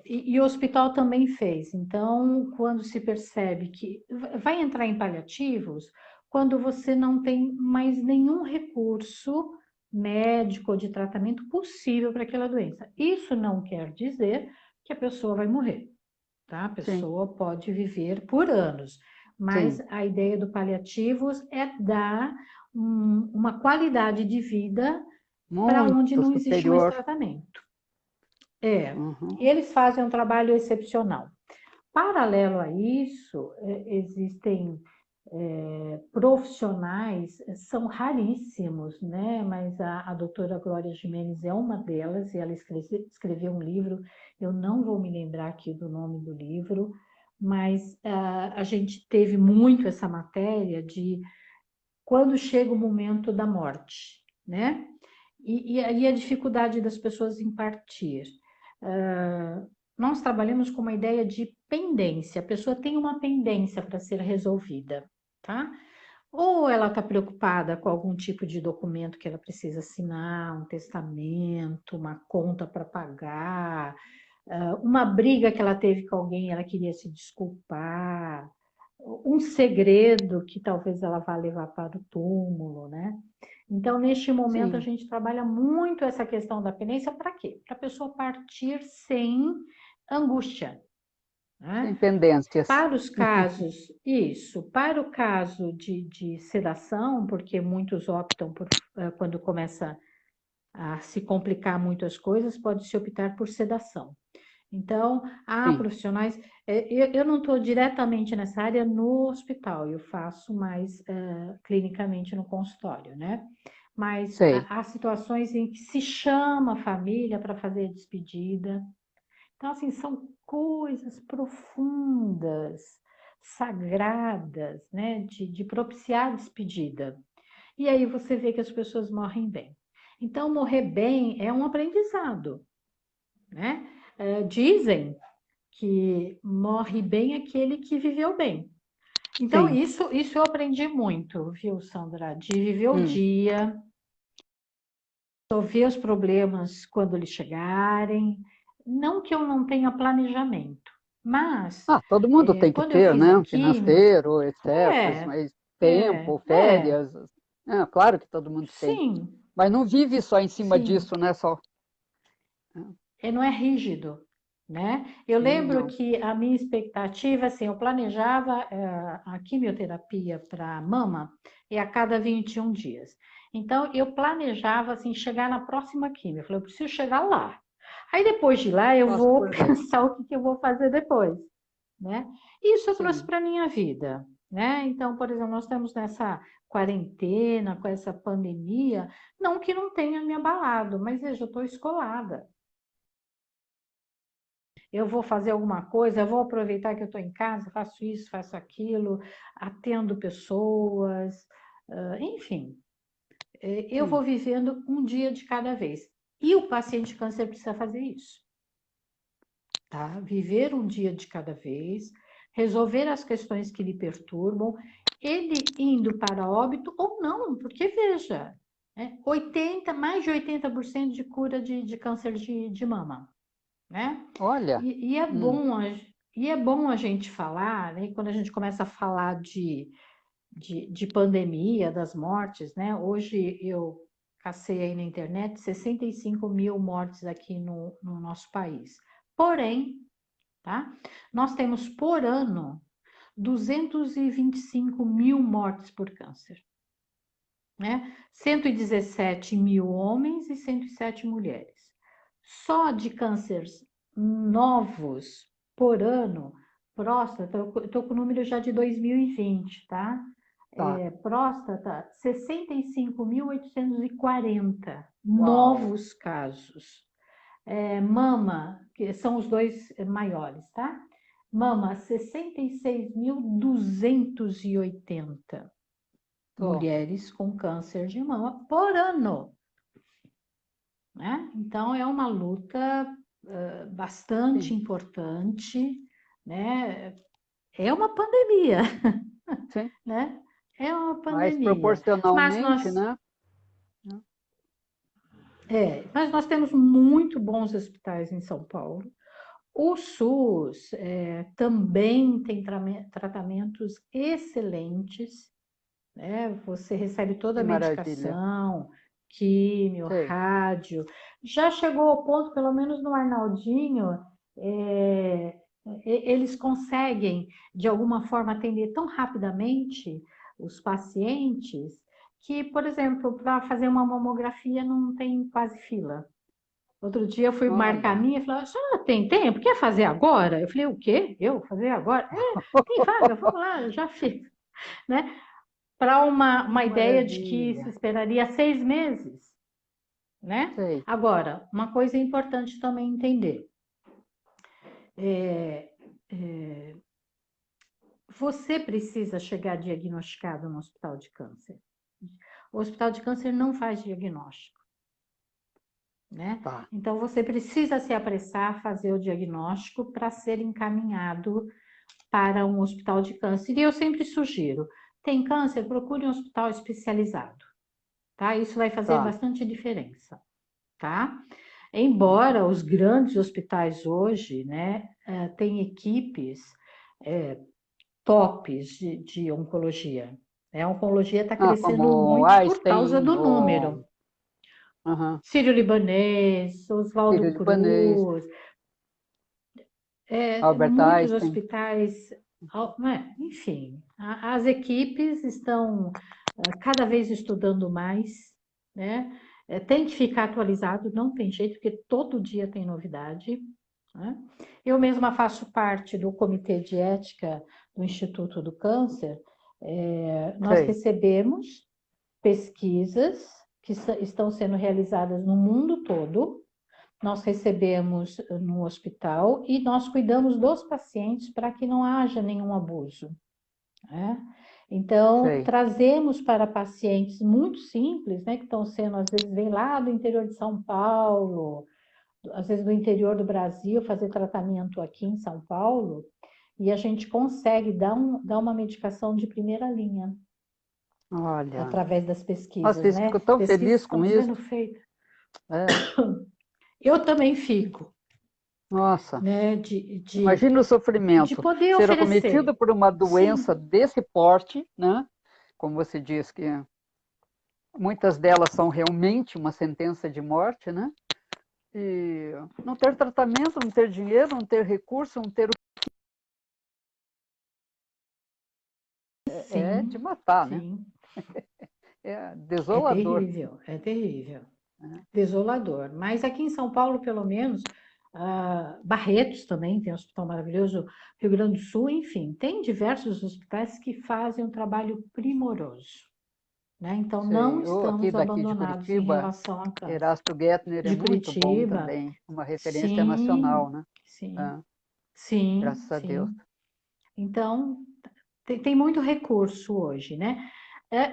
E o hospital também fez. Então, quando se percebe que vai entrar em paliativos, quando você não tem mais nenhum recurso médico ou de tratamento possível para aquela doença. Isso não quer dizer que a pessoa vai morrer, tá? A sim, pessoa pode viver por anos, mas sim. a ideia do paliativos é dar uma qualidade de vida para onde Muito não existe mais superior. tratamento. Uhum. Eles fazem um trabalho excepcional. Paralelo a isso, existem profissionais, são raríssimos, né? Mas a doutora Glória Gimenez é uma delas, e ela escreveu um livro, eu não vou me lembrar aqui do nome do livro, mas a gente teve muito essa matéria de quando chega o momento da morte, né? E aí a dificuldade das pessoas em partir. Nós trabalhamos com uma ideia de pendência, a pessoa tem uma pendência para ser resolvida, tá? Ou ela está preocupada com algum tipo de documento que ela precisa assinar, um testamento, uma conta para pagar, uma briga que ela teve com alguém, ela queria se desculpar, um segredo que talvez ela vá levar para o túmulo, né? Então, neste momento, a Sim, gente trabalha muito essa questão da penência para quê? Para a pessoa partir sem angústia, sem né? pendências. Para os casos, isso, para o caso de sedação, porque muitos optam por, quando começa a se complicar muito as coisas, pode-se optar por sedação. Então, há Sim, profissionais, eu não estou diretamente nessa área no hospital, eu faço mais clinicamente no consultório, né? Mas sei. há situações em que se chama a família para fazer a despedida. Então, assim, são coisas profundas, sagradas, né? De propiciar a despedida. E aí você vê que as pessoas morrem bem. Então, morrer bem é um aprendizado, né? Dizem que morre bem aquele que viveu bem. Então, Sim. isso eu aprendi muito, viu, Sandra? De viver o Hum. dia, resolver os problemas quando eles chegarem. Não que eu não tenha planejamento, mas Ah, todo mundo tem que quando eu ter, fiz a né? químio, Financeiro, etc. é, Mas é, tempo, é, férias. É, claro que todo mundo tem. sim, Mas não vive só em cima sim. disso, né? Só. Não é rígido, né? Eu lembro Não. que a minha expectativa, assim, eu planejava a quimioterapia para mama e a cada 21 dias. Então, eu planejava, assim, chegar na próxima quimio. Eu falei, eu preciso chegar lá. Aí, depois de lá, eu Passo vou por vez. pensar o que, que eu vou fazer depois, né? Isso eu trouxe Sim. para a minha vida, né? Então, por exemplo, nós estamos nessa quarentena, com essa pandemia, não que não tenha me abalado, mas veja, eu estou escolada. Eu vou fazer alguma coisa, eu vou aproveitar que eu estou em casa, faço isso, faço aquilo, atendo pessoas, enfim, eu vou Sim. vivendo um dia de cada vez. E o paciente de câncer precisa fazer isso, tá? Viver um dia de cada vez, resolver as questões que lhe perturbam, ele indo para óbito ou não, porque veja, mais de 80% de cura de câncer de mama, né? Olha. E é Hum. bom a gente falar, né? Quando a gente começa a falar de pandemia, das mortes, né? Hoje eu cacei aí na internet 65 mil mortes aqui no nosso país. Porém, tá? Nós temos por ano 225 mil mortes por câncer, né? 117 mil homens e 107 mulheres. Só de cânceres novos por ano, próstata, eu estou com o número já de 2020, tá? Tá. Próstata, 65.840 Uau. novos casos. Mama, que são os dois maiores, tá? Mama, 66.280 Tô. mulheres com câncer de mama por ano, né? Então, é uma luta bastante Sim. importante, né? É uma pandemia, Sim. né? É uma Mas pandemia. Mas nós, proporcionalmente, né? mas nós temos muito bons hospitais em São Paulo. O SUS também tem tratamentos excelentes, né? Você recebe toda Que a maravilha. medicação, químio, Sei. rádio. Já chegou ao ponto, pelo menos no Arnaldinho, eles conseguem, de alguma forma, atender tão rapidamente os pacientes que, por exemplo, para fazer uma mamografia não tem quase fila. Outro dia eu fui marcar a Olha. minha e falou, a senhora tem tempo? Quer fazer agora? Eu falei, o quê? Eu fazer agora? Tem vaga? Vamos lá, eu já fiz. Né? Para Que uma ideia de que se maravilha. esperaria 6 meses, né? Sei. Agora, uma coisa importante também entender. É, é, você precisa chegar diagnosticado no hospital de câncer. O hospital de câncer não faz diagnóstico, né? Tá. Então, você precisa se apressar a fazer o diagnóstico para ser encaminhado para um hospital de câncer. E eu sempre sugiro, tem câncer, procure um hospital especializado, tá? Isso vai fazer Tá. bastante diferença, tá? Embora os grandes hospitais hoje, né, têm equipes tops de oncologia. A oncologia está Ah, crescendo como muito por causa Einstein, do número. o aham, Sírio-Libanês, Oswaldo Sírio-Libanês, Cruz, Albert muitos Einstein. hospitais, enfim, as equipes estão cada vez estudando mais, né? Tem que ficar atualizado, não tem jeito, porque todo dia tem novidade, né? Eu mesma faço parte do Comitê de Ética do Instituto do Câncer. Nós Sei. recebemos pesquisas que estão sendo realizadas no mundo todo, nós recebemos no hospital e nós cuidamos dos pacientes para que não haja nenhum abuso, né? Então, Sei. trazemos para pacientes muito simples, né, que estão sendo, às vezes, vem lá do interior de São Paulo, às vezes do interior do Brasil, fazer tratamento aqui em São Paulo, e a gente consegue dar uma medicação de primeira linha, Olha, através das nossa, pesquisas, eu fico né? tão Pesquisas feliz estão com isso. sendo feitas. É, Eu também fico, nossa, né, imagina o de sofrimento. poder Ser acometido oferecer. por uma doença Sim, desse porte, né? Como você diz que muitas delas são realmente uma sentença de morte, né? E não ter tratamento, não ter dinheiro, não ter recurso, não ter é de sim, matar, né? sim. É desolador. É terrível. Né? Desolador. Mas aqui em São Paulo, pelo menos, Barretos também tem um hospital maravilhoso, Rio Grande do Sul, enfim, tem diversos hospitais que fazem um trabalho primoroso, né? Então, não Sei. Eu aqui estamos daqui de abandonados em Curitiba, relação a câncer. Erasto Gettner é De muito bom Curitiba, também, uma referência nacional, sim, né? sim, Ah, sim, graças a Deus. sim. Então, tem muito recurso hoje, né?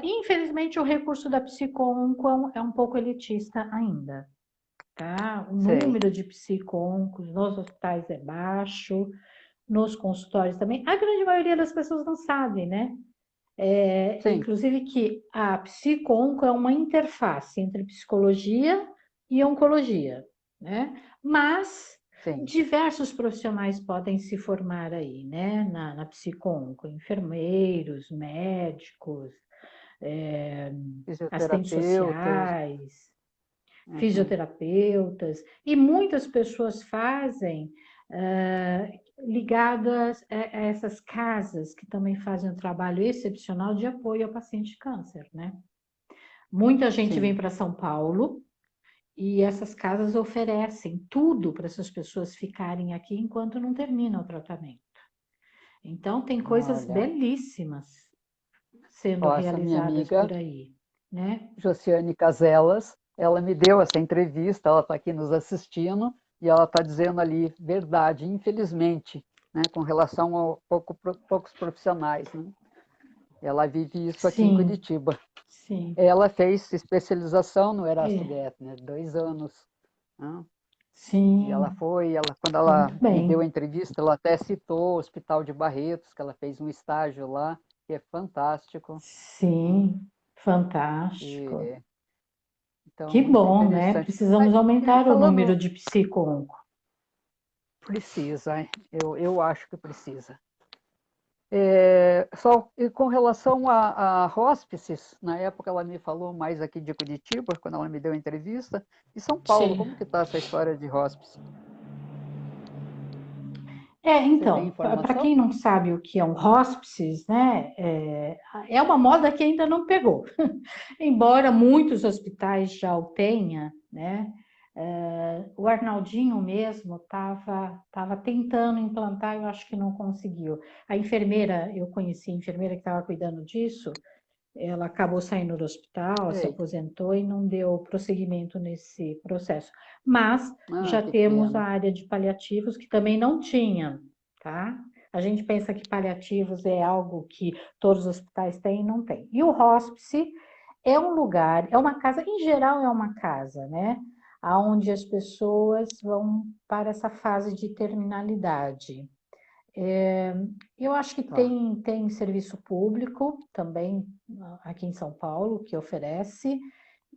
Infelizmente, o recurso da psiconcom é um pouco elitista ainda, tá? O Sei. número de psiconcos nos hospitais é baixo, nos consultórios também. A grande maioria das pessoas não sabe, né? Sim, Inclusive que a psiconco é uma interface entre psicologia e oncologia, né? Mas sim. diversos profissionais podem se formar aí, né? Na psiconco, enfermeiros, médicos, assistentes Fisioterapeutas. sociais, Uhum. fisioterapeutas, e muitas pessoas fazem ligadas a essas casas que também fazem um trabalho excepcional de apoio ao paciente de câncer, né? Muita gente vem Sim. para São Paulo e essas casas oferecem tudo para essas pessoas ficarem aqui enquanto não termina o tratamento. Então, tem coisas Olha, belíssimas sendo ó, essa minha realizadas amiga por aí, né? Josiane Casellas, ela me deu essa entrevista, ela está aqui nos assistindo, e ela está dizendo ali, verdade, infelizmente, né, com relação a poucos profissionais. Né? Ela vive isso aqui em Sim, Curitiba. sim, Ela fez especialização no Erasto é, Gettner, 2 anos. Né? E ela sim, foi, quando ela muito me deu a bem. entrevista, ela até citou o Hospital de Barretos, que ela fez um estágio lá, que é fantástico. Né? Sim, fantástico. E, então, Que muito bom, né? interessante. Precisamos E aumentar o número falando, de psico-onco. precisa, eu acho que precisa. Só e com relação a hóspices, na época ela me falou mais aqui de Curitiba, quando ela me deu a entrevista, e São Paulo, Sim. como que está essa história de hóspice? Você tem Então, para informação? quem não sabe o que é um hospices, né, é uma moda que ainda não pegou. Embora muitos hospitais já o tenham, né, o Arnaldinho mesmo estava tentando implantar, eu acho que não conseguiu. A enfermeira, eu conheci a enfermeira que estava cuidando disso, ela acabou saindo do hospital, se Sei. aposentou e não deu prosseguimento nesse processo. Mas Ah, já que temos a pena. área de paliativos que também não tinha, tá? A gente pensa que paliativos é algo que todos os hospitais têm e não tem. E o hospice é um lugar, é uma casa, em geral é uma casa, né? Onde as pessoas vão para essa fase de terminalidade. Eu acho que Tá. tem serviço público também aqui em São Paulo que oferece,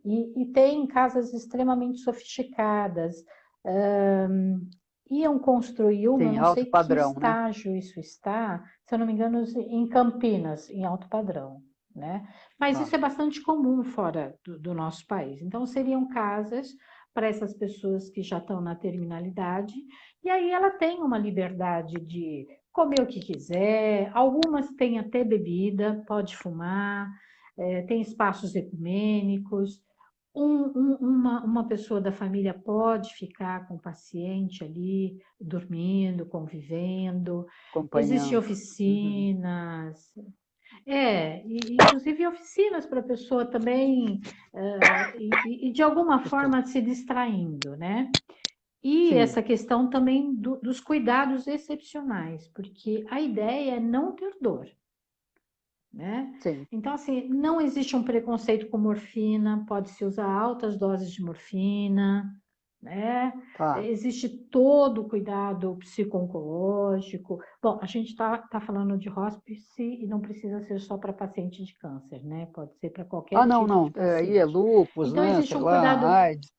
e tem casas extremamente sofisticadas. Iam construir uma, eu Sim, não alto sei que padrão, né? estágio isso está, se eu não me engano, em Campinas, em alto padrão, né? Mas Tá. isso é bastante comum fora do nosso país. Então, seriam casas para essas pessoas que já estão na terminalidade, e aí ela tem uma liberdade de comer o que quiser, algumas têm até bebida, pode fumar, tem espaços ecumênicos, uma pessoa da família pode ficar com o paciente ali, dormindo, convivendo. Existem Acompanhando. Uhum. oficinas, inclusive oficinas para a pessoa também, e de alguma Estou. forma se distraindo, né? E Sim, essa questão também dos cuidados excepcionais, porque a ideia é não ter dor, né? sim. Então, assim, não existe um preconceito com morfina, pode-se usar altas doses de morfina, né? Tá. Existe todo o cuidado psico-oncológico. Bom, a gente tá falando de hospice e não precisa ser só para paciente de câncer, né? Pode ser para qualquer Ah, não, tipo de não. Aí é paciente. lúpus, Então, né? existe Sei um lá, cuidado AIDS,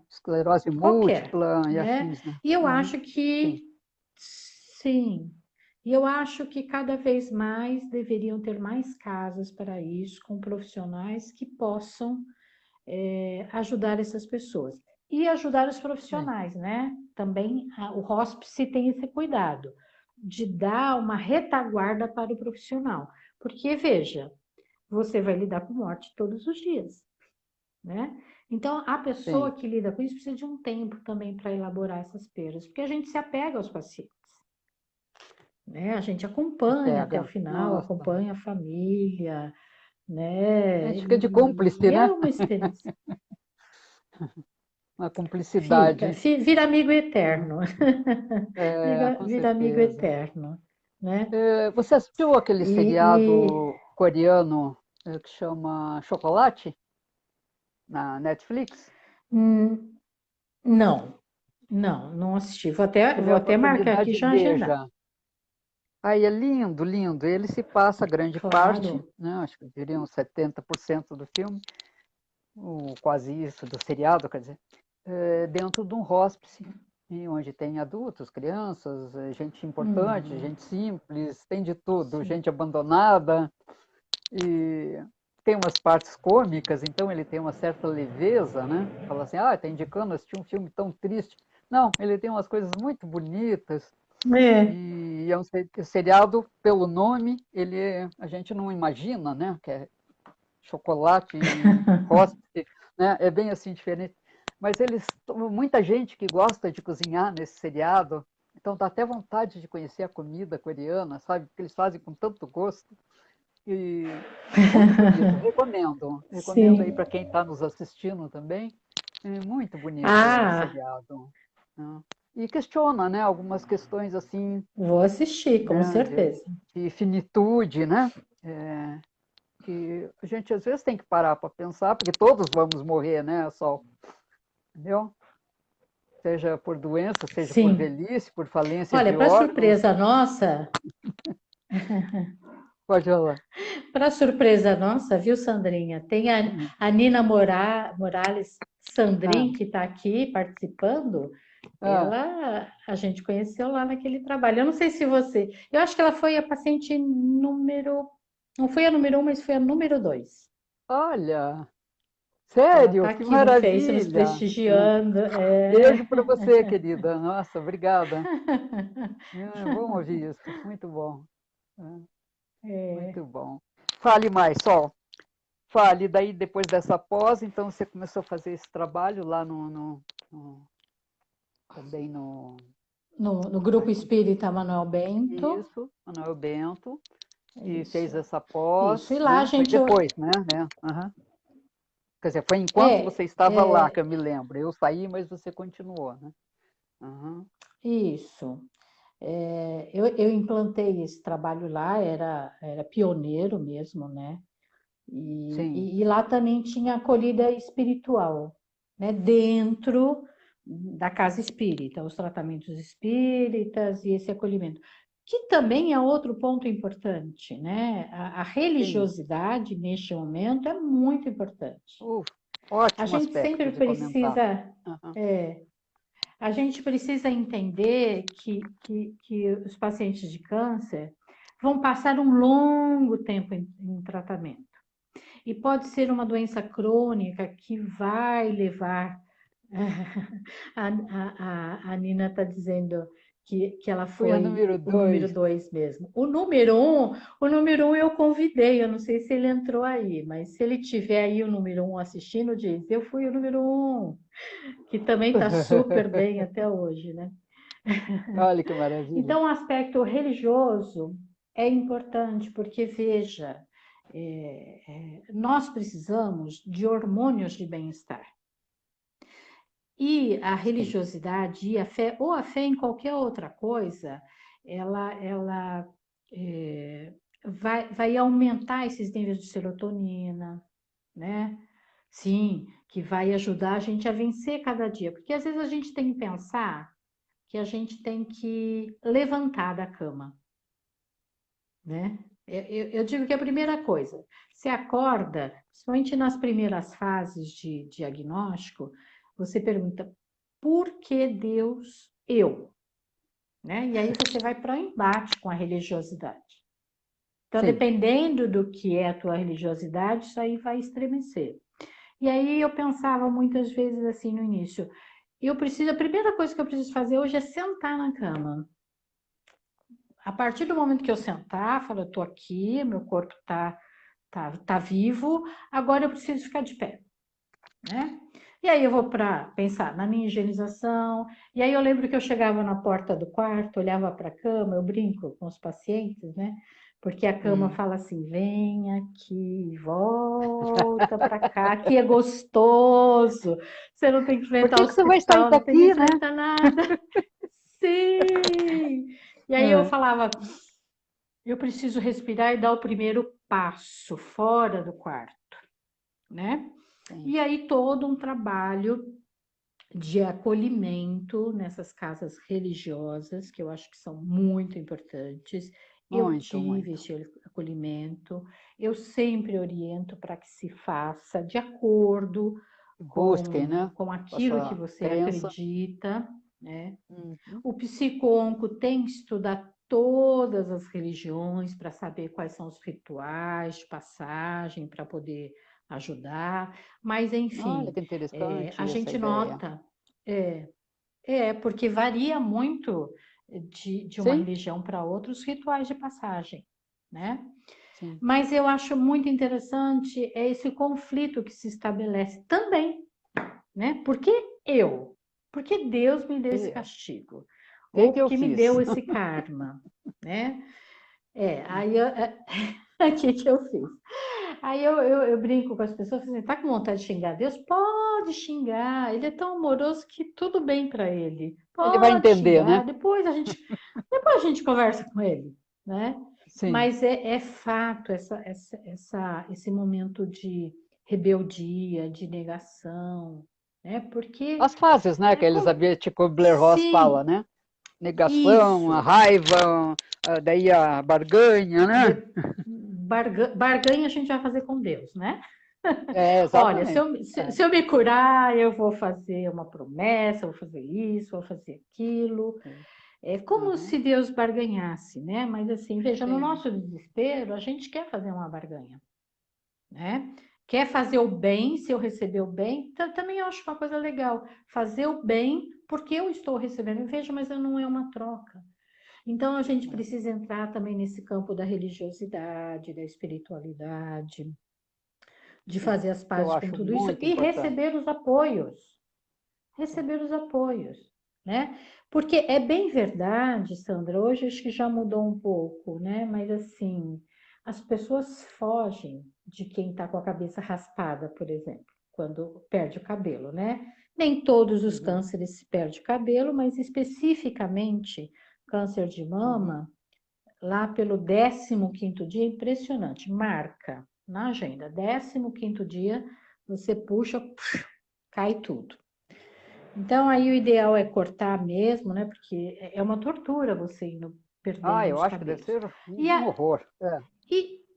esclerose qualquer, múltipla e né? afins, né? E eu Uhum. acho Sim, que sim. E eu acho que cada vez mais deveriam ter mais casas para isso, com profissionais que possam ajudar essas pessoas. E ajudar os sim, profissionais, né? Também o hospice tem esse cuidado de dar uma retaguarda para o profissional. Porque, veja, você vai lidar com morte todos os dias, né? Então, a pessoa sim. que lida com isso precisa de um tempo também para elaborar essas perdas, porque a gente se apega aos pacientes, né? A gente acompanha até o Pega. final, Nossa. acompanha a família, A né? gente fica de cúmplice, E é né? uma experiência. Uma Fica, cumplicidade. vira amigo Uhum. eterno, É, com vira amigo certeza. eterno, né? Você assistiu aquele E seriado coreano que chama Chocolate na Netflix? hum, não, não assisti. Se tiver Vou até marcar aqui oportunidade, já agendar. veja. Aí é lindo, lindo. Ele se passa grande parte, Claro. né? Acho que diriam 70% do filme, ou quase isso, do seriado, quer dizer, dentro de um hospice, e onde tem adultos, crianças, gente importante, Uhum, gente simples, tem de tudo, sim. gente abandonada, e tem umas partes cômicas, então ele tem uma certa leveza, né? Fala assim, ah, está indicando assistir um filme tão triste. Não, ele tem umas coisas muito bonitas, É. e é um seriado, pelo nome, a gente não imagina, né? Que é chocolate e hóspede, né? É bem assim diferente. Mas muita gente que gosta de cozinhar nesse seriado, então dá até vontade de conhecer a comida coreana, sabe? Porque eles fazem com tanto gosto. E muito bonito, recomendo. Recomendo aí Sim. para quem está nos assistindo também. É muito bonito o Ah, seriado, né? E questiona, né, algumas questões assim, vou assistir, com né, certeza. de finitude, né? É, que a gente às vezes tem que parar para pensar, porque todos vamos morrer, né, Sol? Entendeu? Seja por doença, seja por Sim. velhice, por falência Olha, de órgãos. Pode falar. para surpresa nossa, viu, Sandrinha? Tem a Nina Morales Ah, Sandrin, que está aqui participando. ah, A gente conheceu lá naquele trabalho. Eu não sei se você. Eu acho que ela foi a paciente número. Não foi a número 1, mas foi a número 2. olha, Ela sério, está que aqui no Face nos maravilha. Ah, prestigiando. beijo para você, querida. Nossa, obrigada. É bom ouvir isso. Muito bom. É, É. muito bom. Fale mais, Sol. Fale, daí depois dessa pós, então você começou a fazer esse trabalho lá também no. No Grupo Ai, Espírita Manuel Bento. isso, Manuel Bento, e fez Isso. essa Isso. E pós, lá a né? Foi gente. depois, né? Aham. Quer dizer, foi enquanto É, você estava lá, que é eu me lembro. Eu saí, mas você continuou, né? Aham. isso. Eu implantei esse trabalho lá, era pioneiro mesmo, né? Sim, E lá também tinha acolhida espiritual, né? Dentro da casa espírita, os tratamentos espíritas e esse acolhimento. Que também é outro ponto importante, né? A religiosidade, neste momento, é muito importante. A Ótimo gente sempre aspecto de comentar. precisa, Uhum. a gente precisa entender que os pacientes de câncer vão passar um longo tempo em tratamento. E pode ser uma doença crônica que vai levar. A Nina está dizendo que ela Fui a foi número o número 2. 2 mesmo. O número um eu convidei, eu não sei se ele entrou aí, mas se ele tiver aí o número 1 assistindo, diz, eu fui o número 1, que também está super bem até hoje, né? Olha que maravilha. Então, o aspecto religioso é importante, porque, veja, nós precisamos de hormônios de bem-estar. E a Sim. religiosidade e a fé, ou a fé em qualquer outra coisa, ela vai aumentar esses níveis de serotonina, né? Sim, que vai ajudar a gente a vencer cada dia. Porque às vezes a gente tem que pensar que a gente tem que levantar da cama, né? Eu digo que é a primeira coisa, você acorda, principalmente nas primeiras fases de diagnóstico, você pergunta, por que Deus eu? Né? E aí você vai para o embate com a religiosidade. Então, Sim. dependendo do que é a tua religiosidade, isso aí vai estremecer. E aí eu pensava muitas vezes assim no início, a primeira coisa que eu preciso fazer hoje é sentar na cama. A partir do momento que eu sentar, falo, eu tô aqui, meu corpo tá vivo, agora eu preciso ficar de pé, né? E aí eu vou para pensar na minha higienização, e aí eu lembro que eu chegava na porta do quarto, olhava para a cama, eu brinco com os pacientes, né? Porque a cama fala assim, vem aqui, volta para cá, que é gostoso. Você não tem que Por enfrentar o que você vai sair hospital, não tem que daqui, né? enfrentar nada. Sim! E aí eu falava, eu preciso respirar e dar o primeiro passo fora do quarto, né? Sim. E aí todo um trabalho de acolhimento nessas casas religiosas, que eu acho que são muito importantes. Eu Muito, tive muito. esse acolhimento, eu sempre oriento para que se faça de acordo Busquem, né? com aquilo que Essa você crença. acredita, né? Uhum. O psiconco tem que estudar todas as religiões para saber quais são os rituais de passagem para poder ajudar, mas Olha enfim, que interessante a essa gente ideia. nota, é, porque varia muito de uma Sim, religião para outra os rituais de passagem, né? sim. Mas eu acho muito interessante esse conflito que se estabelece também, né? Por que eu? Por que Deus me deu esse Eu. castigo? O Ou que eu porque me fiz? deu esse karma, né? Aí o que eu fiz? Aí eu brinco com as pessoas, assim, tá com vontade de xingar Deus? Pode xingar, ele é tão amoroso que tudo bem para ele. Ele vai Pode entender, né? xingar, depois a gente conversa com ele, né? Sim. Mas é fato esse momento de rebeldia, de negação, né? Porque As fases, né, que a Elizabeth Kubler-Ross fala, sim, né? Negação, a isso. raiva, daí a barganha, né? Barganha a gente vai fazer com Deus, né? É, Olha, se exatamente. eu, se, se eu me curar, eu vou fazer uma promessa, vou fazer isso, vou fazer aquilo. É como Uhum. se Deus barganhasse, né? Mas assim, veja, no Sim. nosso desespero, a gente quer fazer uma barganha, né? Quer fazer o bem, se eu receber o bem, também eu acho uma coisa legal. Fazer o bem porque eu estou recebendo. Veja, mas não é uma troca. Então, a gente precisa entrar também nesse campo da religiosidade, da espiritualidade, de Sim. fazer as Que eu pazes com acho tudo isso muito e importante. receber os apoios. Sim. Receber os apoios, né? Porque é bem verdade, Sandra, hoje acho que já mudou um pouco, né? Mas assim, as pessoas fogem de quem está com a cabeça raspada, por exemplo, quando perde o cabelo, né? Nem todos os Uhum. cânceres se perde o cabelo, mas especificamente câncer de Uhum. mama, lá pelo 15º dia, impressionante, marca na agenda, 15º dia, você puxa, cai tudo. Então, aí o ideal é cortar mesmo, né? Porque é uma tortura você indo perdendo Eu os acho que deve cabelos. ser E, um horror. É.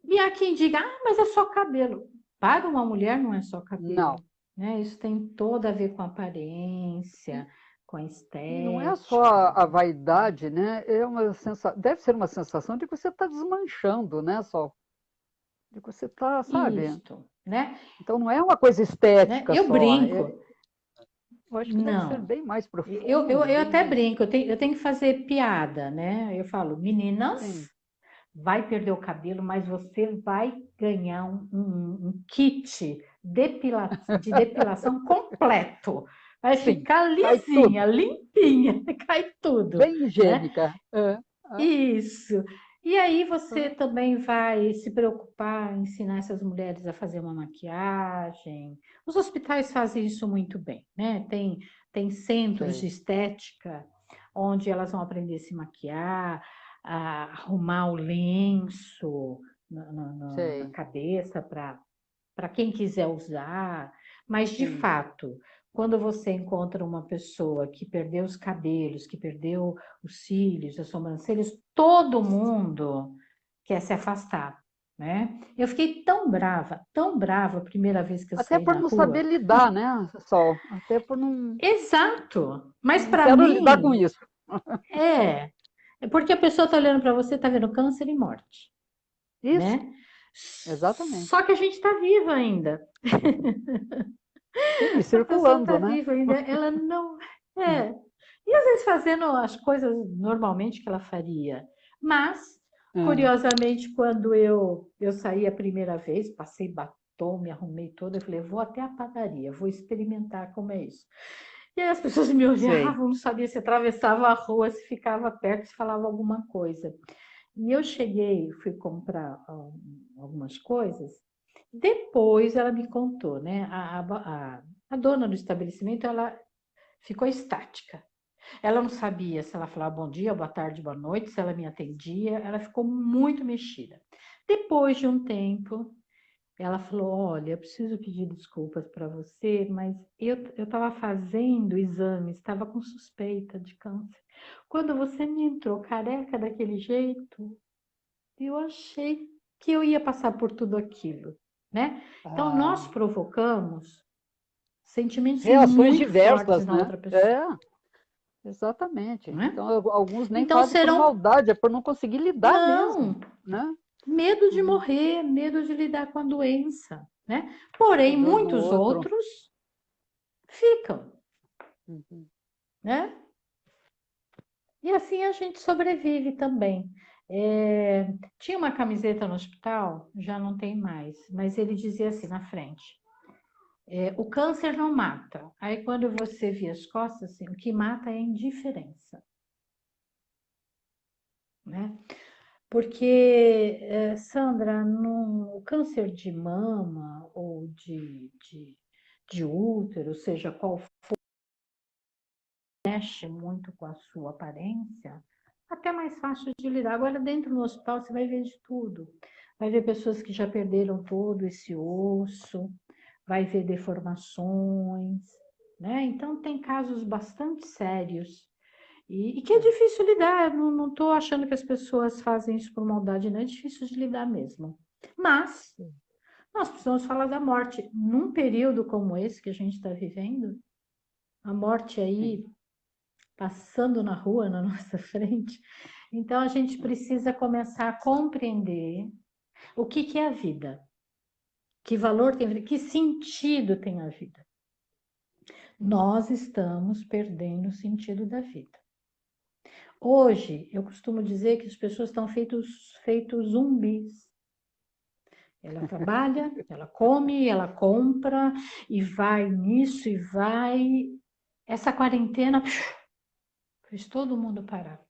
e há quem diga, mas é só cabelo. Para uma mulher não é só Não. cabelo, né? Isso tem todo a ver com aparência, com a E não é só estética. a vaidade, né? É uma deve ser uma sensação de que você está desmanchando, né, Sol? De que você está, sabe? Isto, né? Então não é uma coisa Né? estética Eu só. brinco. Eu acho que deve ser Não. bem mais Eu, profundo, eu, eu até bem. brinco, eu tenho que fazer piada, né? Eu falo, meninas, Sim, vai perder o cabelo, mas você vai ganhar um kit de depilação completo. Vai sim, ficar cai lisinha, tudo. limpinha, cai tudo, Bem né? higiênica. Isso. E aí você É. também vai se preocupar em ensinar essas mulheres a fazer uma maquiagem. Os hospitais fazem isso muito bem, né? Tem centros de Sei, estética onde elas vão aprender a se maquiar, a arrumar o lenço na sei, cabeça para quem quiser usar, mas de sim. fato, quando você encontra uma pessoa que perdeu os cabelos, que perdeu os cílios, as sobrancelhas, todo mundo quer se afastar, né? Eu fiquei tão brava a primeira vez que eu Até saí por na não rua. saber lidar, né, Sol? Até por não. Exato, mas Não para quero lidar com mim isso. é, é porque a pessoa está olhando para você, está vendo câncer e morte, Isso, né? exatamente. Só que a gente está viva ainda. Sim, e A pessoa está circulando, né? viva ainda, ela não é. E às vezes fazendo as coisas normalmente que ela faria. Mas, É. curiosamente, quando eu saí a primeira vez, passei batom, me arrumei toda, eu falei, vou até a padaria, vou experimentar como é isso. E aí as pessoas me Sei. olhavam, não sabia se atravessava a rua, se ficava perto, se falava alguma coisa. E eu cheguei, fui comprar algumas coisas. Depois ela me contou, né? A dona do estabelecimento, ela ficou estática. Ela não sabia se ela falava bom dia, boa tarde, boa noite, se ela me atendia. Ela ficou muito mexida. Depois de um tempo, ela falou: Olha, eu preciso pedir desculpas para você, mas eu estava fazendo exames, estava com suspeita de câncer. Quando você me entrou careca daquele jeito, eu achei que eu ia passar por tudo aquilo, né? Então, nós Ah, provocamos sentimentos reações muito diversas, fortes na né? outra pessoa, É, exatamente. não é? Então, alguns nem Então, fazem por serão, maldade, é por não conseguir lidar mesmo, não, né? medo de Hum, morrer, medo de lidar com a doença, né? Porém, a dor do muitos outro. outros ficam, Uhum. né? E assim a gente sobrevive também. É, tinha uma camiseta no hospital, já não tem mais, mas ele dizia assim na frente: o câncer não mata. Aí quando você via as costas, assim, o que mata é a indiferença, né? Porque, Sandra, o câncer de mama ou de útero, seja qual for, mexe muito com a sua aparência, até mais fácil de lidar. Agora, dentro do hospital, você vai ver de tudo. Vai ver pessoas que já perderam todo esse osso, vai ver deformações, né? Então, tem casos bastante sérios e que é É. difícil lidar. Não estou achando que as pessoas fazem isso por maldade, não é difícil de lidar mesmo. Mas nós precisamos falar da morte. Num período como esse que a gente está vivendo, a morte Sim. aí passando na rua, na nossa frente. Então, a gente precisa começar a compreender o que é a vida, que valor tem a vida, que sentido tem a vida. Nós estamos perdendo o sentido da vida. Hoje, eu costumo dizer que as pessoas estão feitos zumbis. Ela trabalha, ela come, ela compra e vai nisso e vai. Essa quarentena fez todo mundo parar,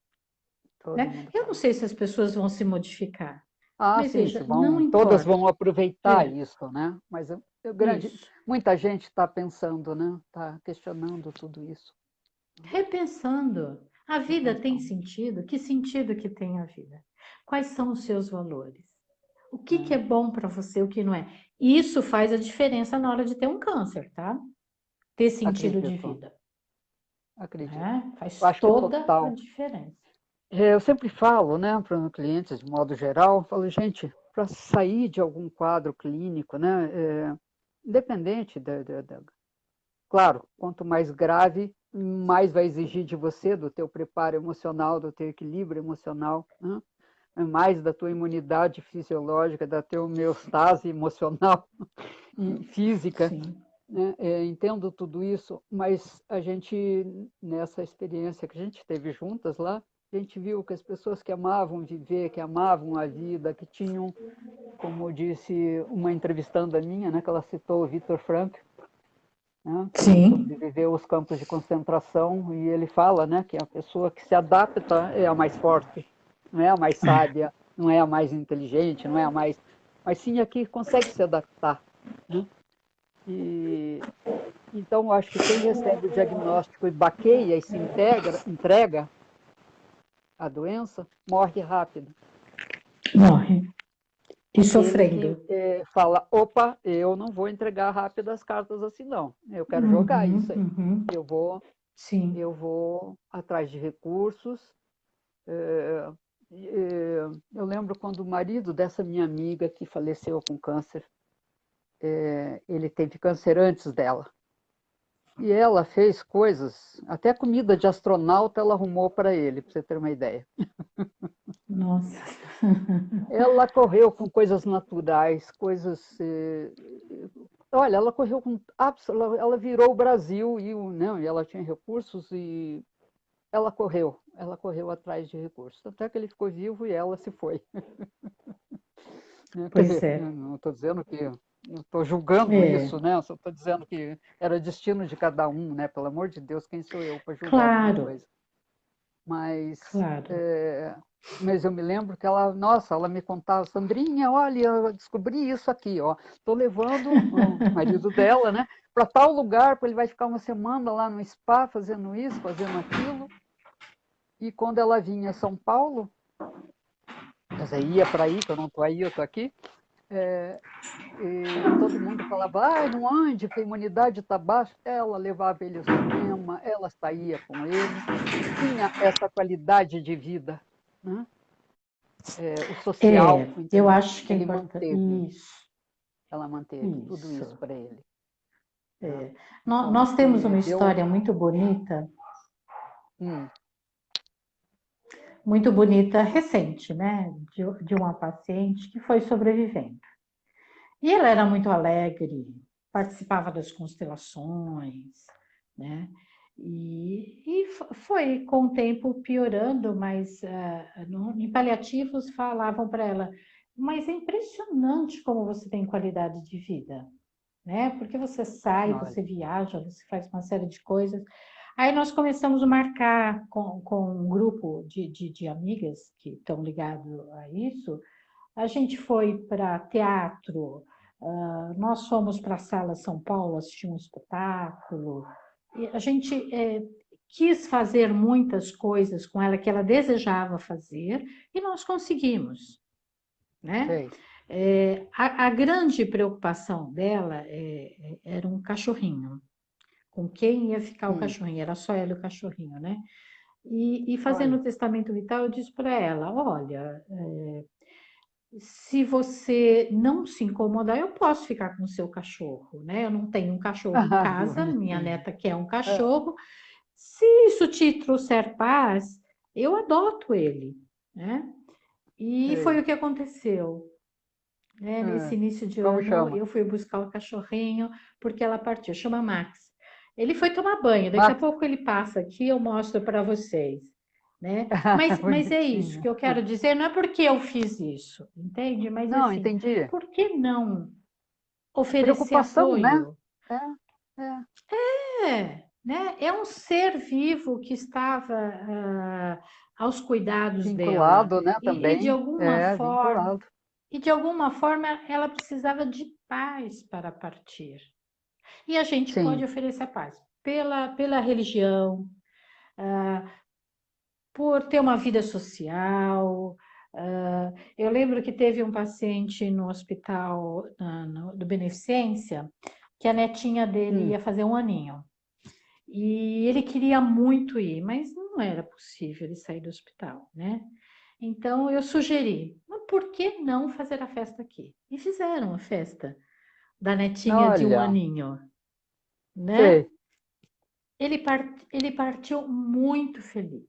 Todo né? mundo Eu não para. sei se as pessoas vão se modificar, mas Sim, se veja, não todas importa. vão aproveitar É, isso, né? Mas isso. muita gente está pensando, né? Está questionando tudo isso, Repensando. A vida tem repensando, sentido? Que sentido que tem a vida? Quais são os seus valores? O que é né? bom para você, o que não é? Isso faz a diferença na hora de ter um câncer, tá? Ter sentido de Acredito. vida. acredito. né? Eu Faz acho que toda a total. diferença. Eu sempre falo, né, para os clientes, de modo geral, eu falo, gente, para sair de algum quadro clínico, né, independente claro, quanto mais grave, mais vai exigir de você, do teu preparo emocional, do teu equilíbrio emocional, né? Mais da tua imunidade fisiológica, da tua homeostase emocional e física, Sim. né? Entendo tudo isso, mas a gente, nessa experiência que a gente teve juntas lá, a gente viu que as pessoas que amavam viver, que amavam a vida, que tinham, como disse uma entrevistanda minha, né, que ela citou o Viktor Frankl, né, que ele Sim. sobreviveu aos campos de concentração, e ele fala, né, que a pessoa que se adapta é a mais forte, não é a mais sábia, não é a mais inteligente, não é a mais... mas sim a que consegue se adaptar, né? E então eu acho que quem recebe o diagnóstico e baqueia e se entrega à doença, morre rápido. Morre. E Aquele que sofrendo. fala, opa, eu não vou entregar rápido as cartas assim, não. Eu quero jogar isso Uhum, aí. uhum. Eu vou Sim. eu vou atrás de recursos. É, eu lembro quando o marido dessa minha amiga que faleceu com câncer, ele teve câncer antes dela. E ela fez coisas, até comida de astronauta ela arrumou para ele, para você ter uma ideia. Nossa. Ela correu com coisas naturais, coisas. Olha, ela correu com. Ela virou o Brasil e, não, e ela tinha recursos e ela correu atrás de recursos. Até que ele ficou vivo e ela se foi. Quer Pois dizer, é. não estou dizendo que. Não estou julgando É, isso, né? Só estou dizendo que era destino de cada um, né? Pelo amor de Deus, quem sou eu para julgar alguma claro, coisa? Mas, claro. mas eu me lembro que ela, nossa, ela me contava, Sandrinha, olha, eu descobri isso aqui, ó. Estou levando o marido dela, né, para tal lugar, porque ele vai ficar uma semana lá no spa fazendo isso, fazendo aquilo. E quando ela vinha a São Paulo, quer dizer, ia para aí, que eu não estou aí, eu estou aqui, e todo mundo falava, ai, não ande, que a imunidade está baixa. Ela levava ele ao cinema, ela saía com ele, tinha essa qualidade de vida, né? O social, Eu entendeu? acho que é Ele importante. manteve, Isso, ela manteve tudo isso isso. para ele. Né? É. Então, Nós temos uma deu. história Hum, muito bonita, recente, né? De uma paciente que foi sobrevivendo. E ela era muito alegre, participava das constelações, né? E foi com o tempo piorando, mas em paliativos falavam para ela, mas é impressionante como você tem qualidade de vida, né? Porque você sai, olha, você viaja, você faz uma série de coisas. Aí nós começamos a marcar com um grupo de amigas que estão ligados a isso. A gente foi para teatro, nós fomos para a Sala São Paulo assistir um espetáculo. E a gente quis fazer muitas coisas com ela que ela desejava fazer e nós conseguimos, né? sei. A grande preocupação dela era um cachorrinho. Com quem ia ficar o Hum, cachorrinho? Era só ela e o cachorrinho, né? E fazendo olha, o testamento vital, eu disse para ela: olha, se você não se incomodar, eu posso ficar com o seu cachorro, né? Eu não tenho um cachorro em que casa, minha bonitinho. neta quer um É, cachorro. Se isso te trouxer paz, eu adoto ele, né? E foi sei. o que aconteceu. Né? Nesse É, início de como ano, chama? eu fui buscar o cachorrinho porque ela partiu. Chama Max. Ele foi tomar banho. Daqui a Max, pouco ele passa aqui, eu mostro para vocês. Né? Mas é isso bonitinho. que eu quero dizer. Não é porque eu fiz isso, entende? Mas Não, assim, entendi. por que não oferecer Preocupação, né? apoio? É, é. Né? É um ser vivo que estava aos cuidados dela Vinculado, né, e de também. alguma É, forma vinculado. ela precisava de paz para partir. E a gente pode Sim. oferecer a paz pela religião, por ter uma vida social. Eu lembro que teve um paciente no hospital do Beneficência que a netinha dele Hum, ia fazer um aninho. E ele queria muito ir, mas não era possível ele sair do hospital, né? Então eu sugeri, mas por que não fazer a festa aqui? E fizeram a festa da netinha de 1 Olha, aninho, né? sei, Ele partiu muito feliz.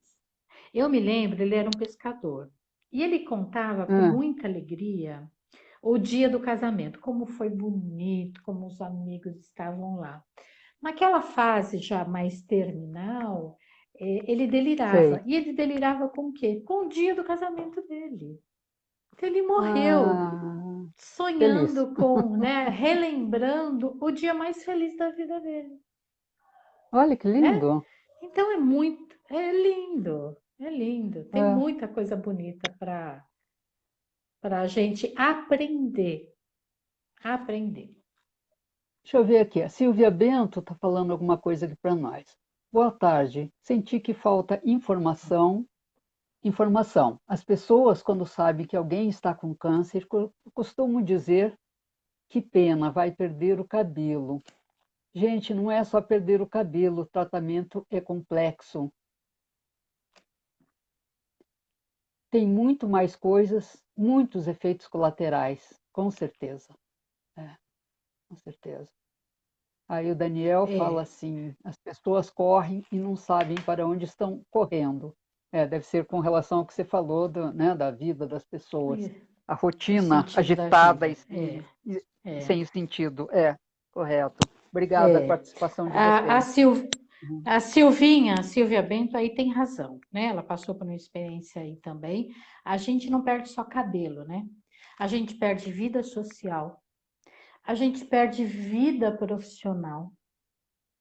Eu me lembro, ele era um pescador. E ele contava com ah, muita alegria o dia do casamento, como foi bonito, como os amigos estavam lá. Naquela fase já mais terminal, ele delirava. sei. E ele delirava com o quê? Com o dia do casamento dele. Então, ele morreu Ah, feliz. sonhando com, né, relembrando o dia mais feliz da vida dele, Olha que né? lindo. Então é lindo, é lindo. Tem É. muita coisa bonita para a gente aprender, aprender. Deixa eu ver aqui. A Silvia Bento está falando alguma coisa aqui para nós. Boa tarde. Senti que falta informação. Informação. As pessoas, quando sabem que alguém está com câncer, costumam dizer que pena, vai perder o cabelo. Gente, não é só perder o cabelo, o tratamento é complexo. Tem muito mais coisas, muitos efeitos colaterais, com certeza. É, com certeza. Aí o Daniel fala É, assim: as pessoas correm e não sabem para onde estão correndo. É, deve ser com relação ao que você falou né, da vida das pessoas. A o rotina sentido da agitada vida. e É. sem sentido. É, correto. Obrigada a É. participação de A, a, vocês. Sil, Uhum. a Silvia Bento aí tem razão, né? Ela passou por uma experiência aí também. A gente não perde só cabelo, né? A gente perde vida social, a gente perde vida profissional,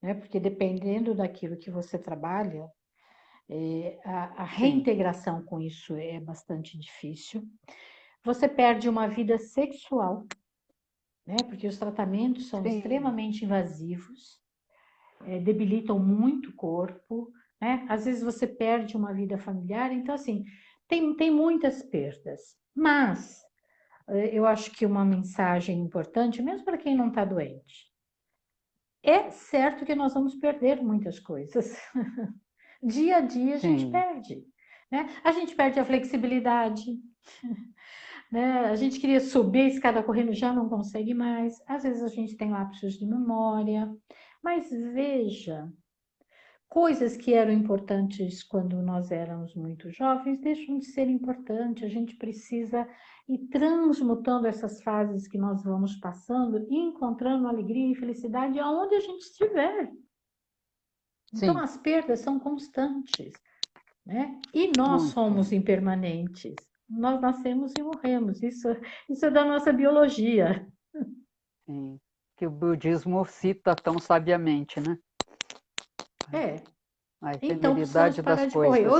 né? Porque dependendo daquilo que você trabalha, a Sim, reintegração com isso é bastante difícil. Você perde uma vida sexual, né? Porque os tratamentos são sim, extremamente invasivos, debilitam muito o corpo, né? Às vezes você perde uma vida familiar, então assim, tem muitas perdas. Mas eu acho que uma mensagem importante, mesmo para quem não está doente, é certo que nós vamos perder muitas coisas. Dia a dia a gente sim. perde, né? A gente perde a flexibilidade, né? A gente queria subir a escada correndo, já não consegue mais. Às vezes a gente tem lapsos de memória. Mas veja, coisas que eram importantes quando nós éramos muito jovens deixam de ser importantes. A gente precisa ir transmutando essas fases que nós vamos passando e encontrando alegria e felicidade aonde a gente estiver. Então, Sim, as perdas são constantes, né? E nós muito. somos impermanentes. Nós nascemos e morremos. Isso é da nossa biologia. Sim. Que o budismo cita tão sabiamente, né? É. A Então, precisamos efemeridade das parar de correr. coisas.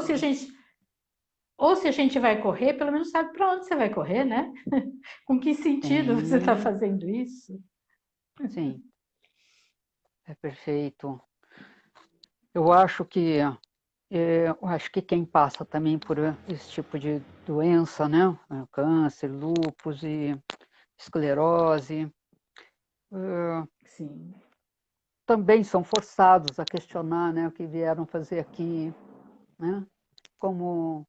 Ou se a gente vai correr, pelo menos sabe para onde você vai correr, né? Com que sentido você está Sim, fazendo isso? sim, é perfeito. Eu acho que quem passa também por esse tipo de doença, né? Câncer, lúpus e esclerose, eh, Sim. também são forçados a questionar, né, o que vieram fazer aqui, né? Como,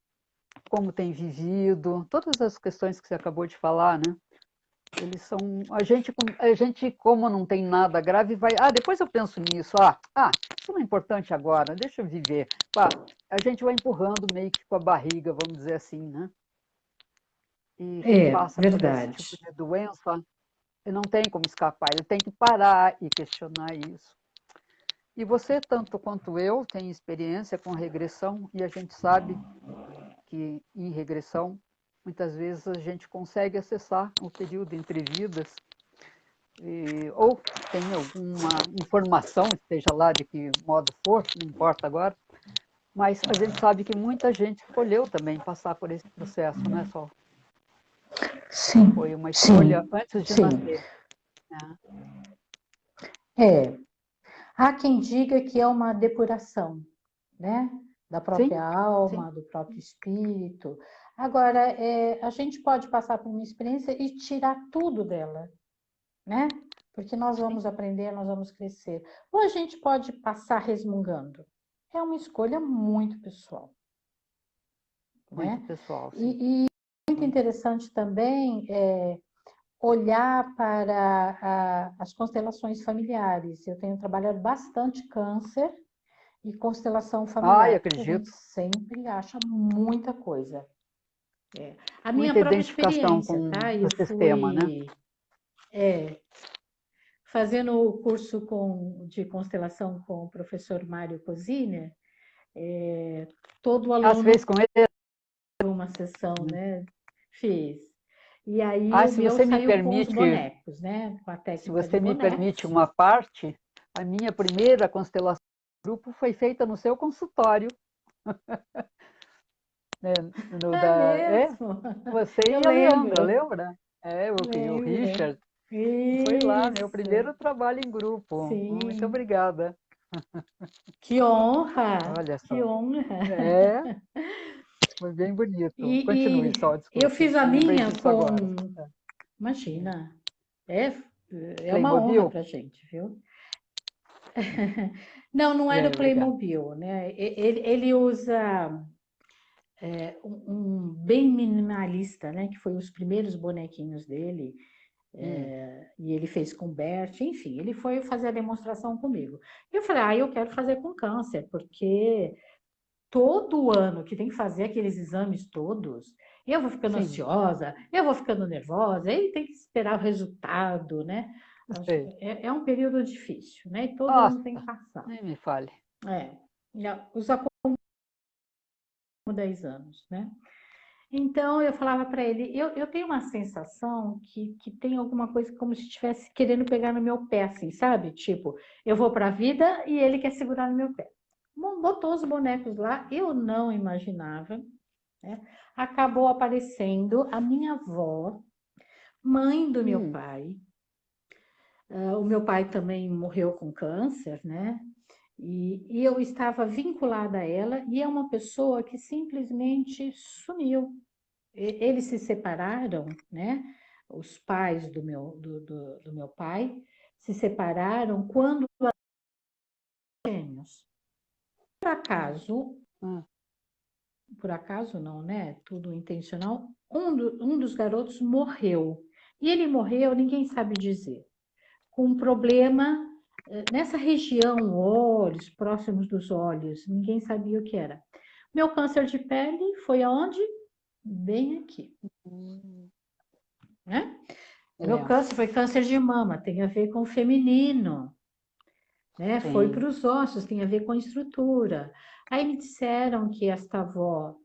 como tem vivido, todas as questões que você acabou de falar, né? Eles são. A gente, como não tem nada grave, vai. Ah, depois eu penso nisso. Isso não é importante agora, deixa eu viver. A gente vai empurrando meio que com a barriga, vamos dizer assim, né? E quem É, passa por esse verdade. tipo de doença, ele não tem como escapar, ele tem que parar e questionar isso. E você, tanto quanto eu, tem experiência com regressão, e a gente sabe que em regressão, muitas vezes a gente consegue acessar o período entre vidas ou tem alguma informação, seja lá de que modo for, não importa agora, mas a gente sabe que muita gente escolheu também passar por esse processo, né, Sol? Sim, Foi uma escolha sim, antes de sim. nascer. Né? É. Há quem diga que é uma depuração, né? Da Sim, própria sim, alma, do próprio espírito. Agora, a gente pode passar por uma experiência e tirar tudo dela, né? Porque nós vamos aprender, nós vamos crescer. Ou a gente pode passar resmungando. É uma escolha muito pessoal, muito né? pessoal, sim. E muito interessante também olhar para as constelações familiares. Eu tenho trabalhado bastante câncer e constelação Ai, familiar, porque a gente acredito. sempre acha muita coisa. A minha Muita própria identificação experiência, com tá? o Eu sistema, né? fui fazendo o curso de constelação com o professor Mário Cosiner, todo Ah, você aluno fez com ele? uma sessão, né? Fiz. E aí Ah, o meu saiu com os bonecos, né? Com a se técnica de você me permite bonecos. uma parte, a minha primeira constelação do grupo foi feita no seu consultório, né? É mesmo? Você Eu e a Leandra, lembro, lembra? O lembro. Richard. Foi lá, meu Isso, primeiro trabalho em grupo. Muito sim. obrigada. Que honra, Olha que só. honra. É, foi bem bonito. E Continue só, eu desculpe. fiz a Lembrei minha disso agora. com. Imagina, é, é uma honra Playmobil? para gente, viu? Não, não é do Obrigada. Playmobil, né? Ele usa um bem minimalista, né? Que foi os primeiros bonequinhos dele. Hum, E ele fez com o Bert, enfim, ele foi fazer a demonstração comigo. Eu falei, eu quero fazer com câncer, porque todo ano que tem que fazer aqueles exames todos, eu vou ficando sim, ansiosa, eu vou ficando nervosa, aí tem que esperar o resultado, né? sei. É um período difícil, né? E todo ano tem que Nossa, passar. nem me fale. É, os acompanham 10 anos, né? Então eu falava para ele, eu tenho uma sensação que tem alguma coisa como se estivesse querendo pegar no meu pé, assim, sabe? Tipo, eu vou para a vida e ele quer segurar no meu pé. Bom, botou os bonecos lá, eu não imaginava, né? Acabou aparecendo a minha avó, mãe do meu Hum, pai. O meu pai também morreu com câncer, né? E eu estava vinculada a ela, e é uma pessoa que simplesmente sumiu. Eles se separaram, né? Os pais do meu pai se separaram quando gêmeos. Por acaso, ah, por acaso não, né? Tudo intencional. Um dos garotos morreu. E ele morreu, ninguém sabe dizer, com um problema nessa região, olhos, próximos dos olhos, ninguém sabia o que era. Meu câncer de pele foi aonde? Bem aqui, hum, né? Meu é, câncer foi câncer de mama, tem a ver com o feminino, né? Foi sim. para os ossos, tem a ver com a estrutura. Aí me disseram que esta avó,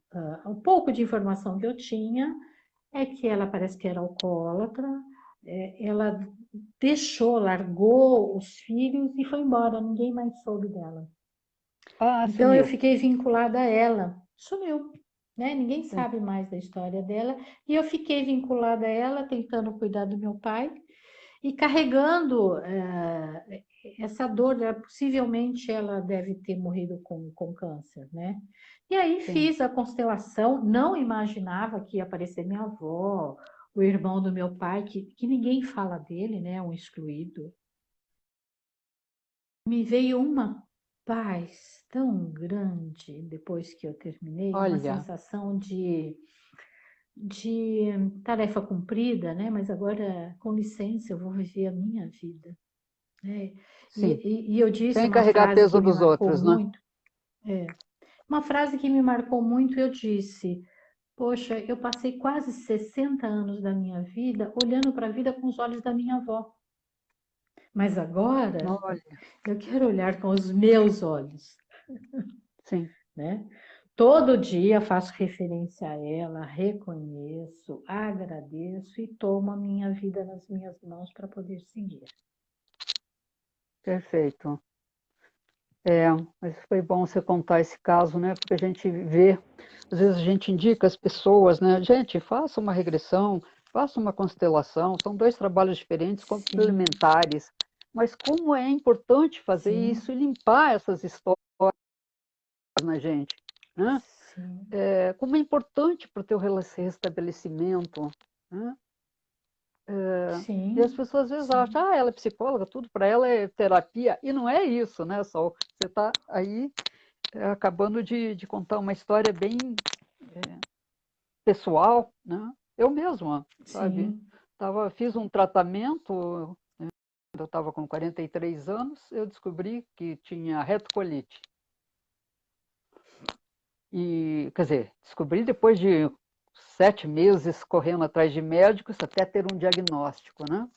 um pouco de informação que eu tinha, é que ela parece que era alcoólatra, ela deixou, largou os filhos e foi embora, ninguém mais soube dela. Ah, Então eu sumiu. fiquei vinculada a ela, sumiu, né? Ninguém Sim, sabe mais da história dela, e eu fiquei vinculada a ela, tentando cuidar do meu pai e carregando essa dor, né? Possivelmente ela deve ter morrido com câncer, né? E aí sim. fiz a constelação, não imaginava que ia aparecer minha avó, o irmão do meu pai, que ninguém fala dele, né? Um excluído. Me veio uma paz tão grande depois que eu terminei, uma Olha, sensação de tarefa cumprida, né? Mas agora, com licença, eu vou viver a minha vida. Né? sim. E eu disse Sem uma carregar frase que peso me dos marcou outros, né? muito. Uma frase que me marcou muito, eu disse: poxa, eu passei quase 60 anos da minha vida olhando para a vida com os olhos da minha avó. Mas agora Olha, eu quero olhar com os meus olhos, sim, né? Todo dia faço referência a ela, reconheço, agradeço e tomo a minha vida nas minhas mãos para poder seguir. perfeito. É, mas foi bom você contar esse caso, né? Porque a gente vê, às vezes a gente indica as pessoas, né? Gente, faça uma regressão, faça uma constelação, são dois trabalhos diferentes, Sim, complementares. Mas como é importante fazer isso sim, e limpar essas histórias na gente, né? sim. Como é importante para o teu restabelecimento, né? E as Sim, pessoas às vezes sim, acham, ela é psicóloga, tudo para ela é terapia. E não é isso, né, Sol? Você está aí acabando de contar uma história bem pessoal, né? Eu mesma, sabe? sim. Fiz um tratamento, quando eu estava com 43 anos, eu descobri que tinha retocolite. E, quer dizer, descobri depois de 7 meses correndo atrás de médicos até ter um diagnóstico, né?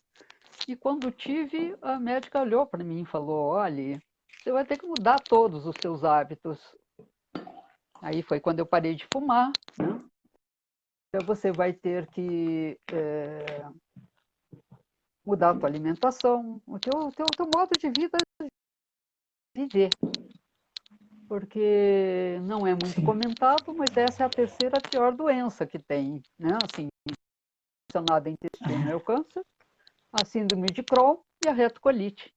E quando tive, a médica olhou para mim e falou: olha, você vai ter que mudar todos os seus hábitos. Aí foi quando eu parei de fumar, né? Então você vai ter que mudar a tua alimentação, o teu modo de vida, viver. Porque não é muito Sim. comentado, mas essa é a terceira pior doença que tem, né? Assim, relacionada ao intestino é o câncer, a síndrome de Crohn e a retocolite.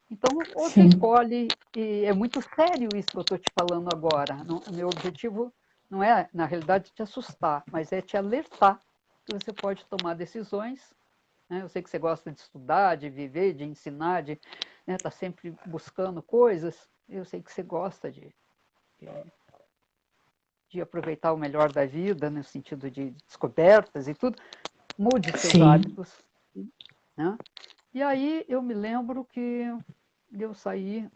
Então, ou você Sim. escolhe, e é muito sério isso que eu estou te falando agora. O meu objetivo não é, na realidade, te assustar, mas é te alertar que você pode tomar decisões. Né? Eu sei que você gosta de estudar, de viver, de ensinar, de estar sempre buscando coisas. Eu sei que você gosta de aproveitar o melhor da vida, no sentido de descobertas e tudo. Mude seus Sim. hábitos. Né? E aí eu me lembro que eu saí,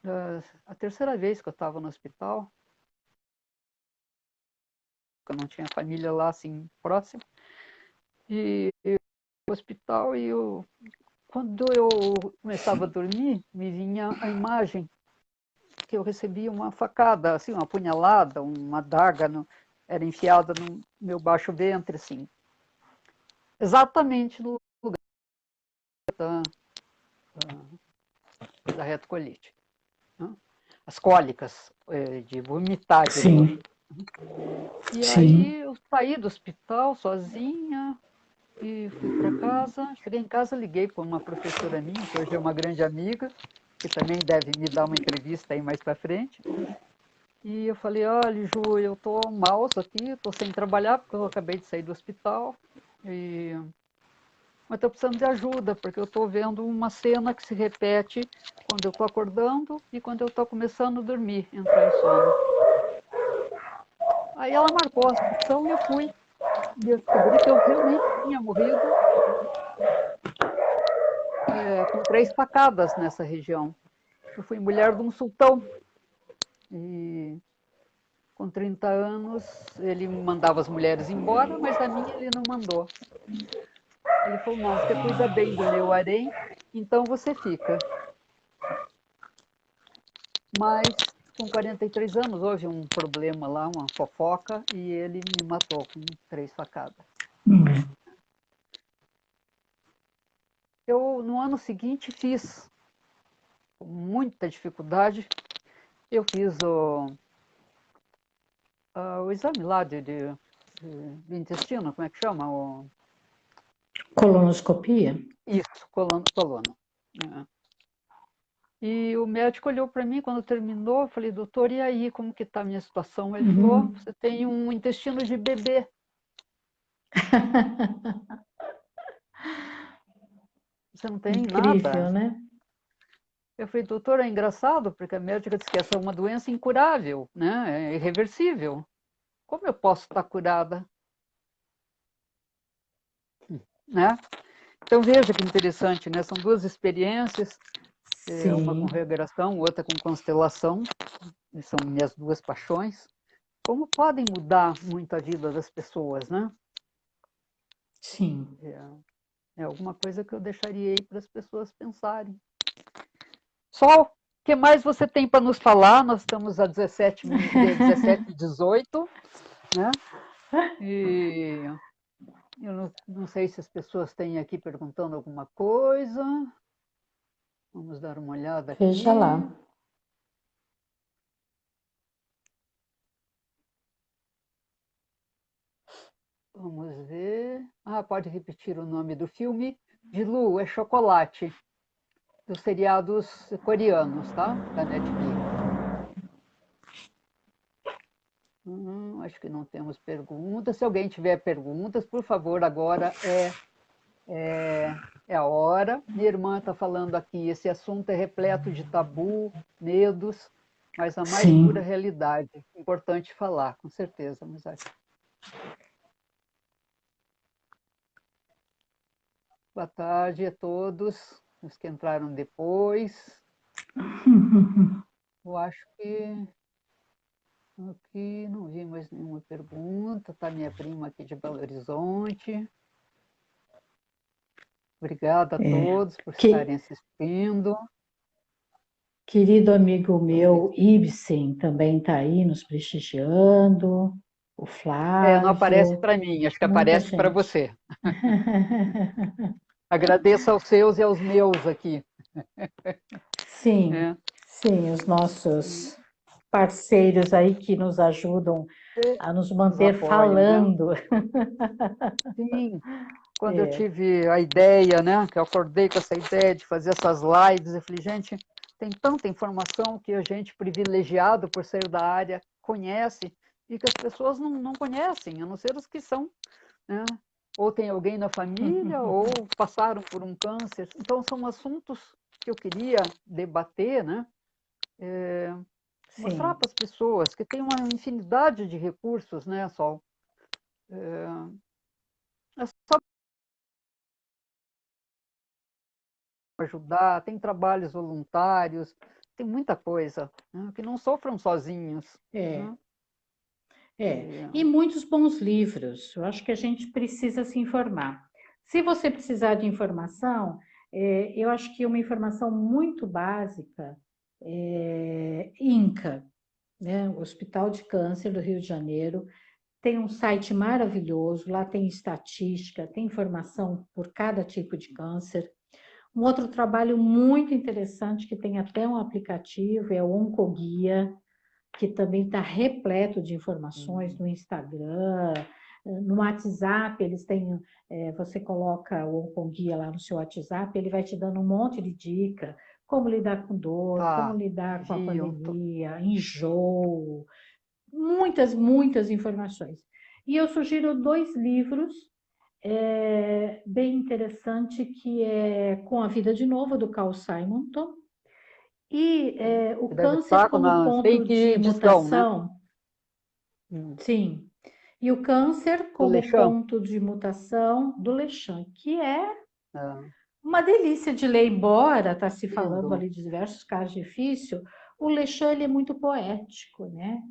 a terceira vez que eu estava no hospital, que eu não tinha família lá assim próxima, e no hospital quando eu começava a dormir, me vinha a imagem que eu recebia uma facada, assim, uma punhalada, uma adaga, era enfiada no meu baixo ventre, assim, exatamente no lugar da retocolite. Né? As cólicas, de vomitar de dor. Sim. E Sim. aí eu saí do hospital sozinha e fui para casa. Cheguei em casa, liguei para uma professora minha, que hoje é uma grande amiga, que também deve me dar uma entrevista aí mais para frente. E eu falei: olha, Ju, eu tô mal aqui, tô sem trabalhar, porque eu acabei de sair do hospital. E... Mas estou precisando de ajuda, porque eu estou vendo uma cena que se repete quando eu estou acordando e quando eu estou começando a dormir, entrar em sono. Aí ela marcou a sessão e eu fui. E eu descobri que eu realmente tinha morrido com 3 facadas nessa região. Eu fui mulher de um sultão. E com 30 anos ele mandava as mulheres embora, mas a minha ele não mandou. Ele falou: não, você cuida bem do meu harém, então você fica. Mas com 43 anos houve um problema lá, uma fofoca, e ele me matou com 3 facadas. Eu, no ano seguinte, fiz, com muita dificuldade, eu fiz o exame lá de intestino, como é que chama? Colonoscopia? Isso, coluna. É. E o médico olhou para mim quando terminou, eu falei: doutor, e aí, como que está a minha situação? Ele falou: Uhum. você tem um intestino de bebê, você não tem Incrível, nada. né? Eu falei: doutor, é engraçado, porque a médica disse que essa é uma doença incurável, né? É irreversível. Como eu posso estar curada? Né? Então veja que interessante, né? São duas experiências, uma com Sim, regressão, outra com constelação, e são minhas duas paixões. Como podem mudar muito a vida das pessoas, né? sim. É alguma coisa que eu deixaria aí para as pessoas pensarem. Sol, o que mais você tem para nos falar? Nós estamos a 17h18, né? E eu não sei se as pessoas têm aqui perguntando alguma coisa. Vamos dar uma olhada Veja lá. aqui. Vamos ver. Ah, pode repetir o nome do filme? De Lu, é Chocolate, dos seriados coreanos, tá? Da Netflix. Acho que não temos perguntas. Se alguém tiver perguntas, por favor, agora é É a hora. Minha irmã está falando aqui, esse assunto é repleto de tabu, medos, mas a mais pura Sim. realidade. Importante falar, com certeza, Mizaki. Boa tarde a todos, os que entraram depois. Eu acho que aqui não vi mais nenhuma pergunta. Está minha prima aqui de Belo Horizonte. Obrigada a todos por estarem assistindo. Querido amigo meu, Talvez... Ibsen, também está aí nos prestigiando, o não aparece Flávio, para mim, acho que muita aparece para gente. você. Agradeço aos seus e aos meus aqui. Sim, É. sim, os nossos parceiros aí que nos ajudam a nos Nos manter apoiam, né? falando. Sim, quando eu tive a ideia, né, que eu acordei com essa ideia de fazer essas lives, eu falei, gente, tem tanta informação que a gente, privilegiado por ser da área, conhece e que as pessoas não conhecem, a não ser os que são, né? Ou tem alguém na família, ou passaram por um câncer. Então, são assuntos que eu queria debater, né? Mostrar para as pessoas que tem uma infinidade de recursos, né, Sol? É só ajudar, tem trabalhos voluntários, tem muita coisa, né, que não sofram sozinhos. Né? E muitos bons livros. Eu acho que a gente precisa se informar. Se você precisar de informação, eu acho que uma informação muito básica é INCA, né? O Hospital de Câncer do Rio de Janeiro, tem um site maravilhoso, lá tem estatística, tem informação por cada tipo de câncer. Um outro trabalho muito interessante, que tem até um aplicativo, é o Oncoguia, que também está repleto de informações no Instagram, no WhatsApp, eles têm, você coloca o Oncoguia lá no seu WhatsApp, ele vai te dando um monte de dica, como lidar com dor, como lidar com a Envio. pandemia, enjoo, muitas informações. E eu sugiro 2 livros bem interessante, que é Com a Vida de Novo, do Carl Simonton, e o Deve câncer estar como na ponto fake de edição, né? mutação, sim. E o câncer Do como Lechão. ponto de mutação do Lechan, que é É, uma delícia de ler, embora está se falando lindo. ali de diversos casos difíceis, o Lechan ele é muito poético, né?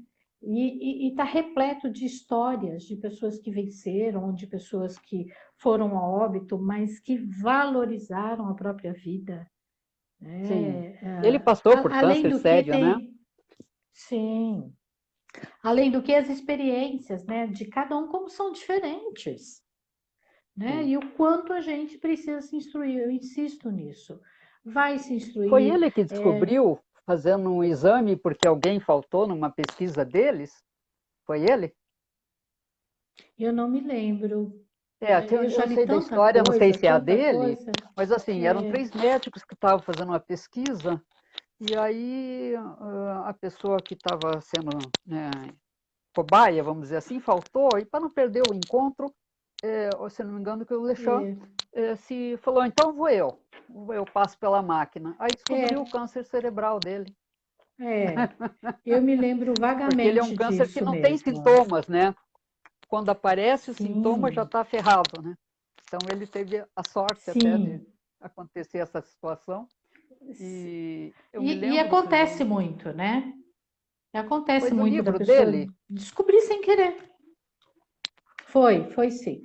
E está repleto de histórias de pessoas que venceram, de pessoas que foram a óbito, mas que valorizaram a própria vida. Sim. Né? Ele passou por Além câncer do que sério, né? tem, sim, além do que as experiências, né, de cada um como são diferentes, né? Sim. E o quanto a gente precisa se instruir, eu insisto nisso. Vai se Foi instruir. ele que descobriu, fazendo um exame, porque alguém faltou numa pesquisa deles? Foi ele? Eu não me lembro. Eu já Eu li sei da história, não sei se é a tanta dele, coisa. mas assim, eram 3 médicos que estavam fazendo uma pesquisa, e aí a pessoa que estava sendo, né, cobaia, vamos dizer assim, faltou, e para não perder o encontro, se não me engano, que o Lechon se falou, então eu passo pela máquina. Aí descobriu o câncer cerebral dele. Eu me lembro Porque ele é um vagamente câncer que disso não tem mesmo. sintomas, né? Quando aparece o sintoma, já Sim, está ferrado, né? Então, ele teve a sorte até de sim. acontecer essa situação. E eu me E lembro acontece também. muito, né? Acontece Foi do muito da livro pessoa dele? descobrir sem querer. Foi sim.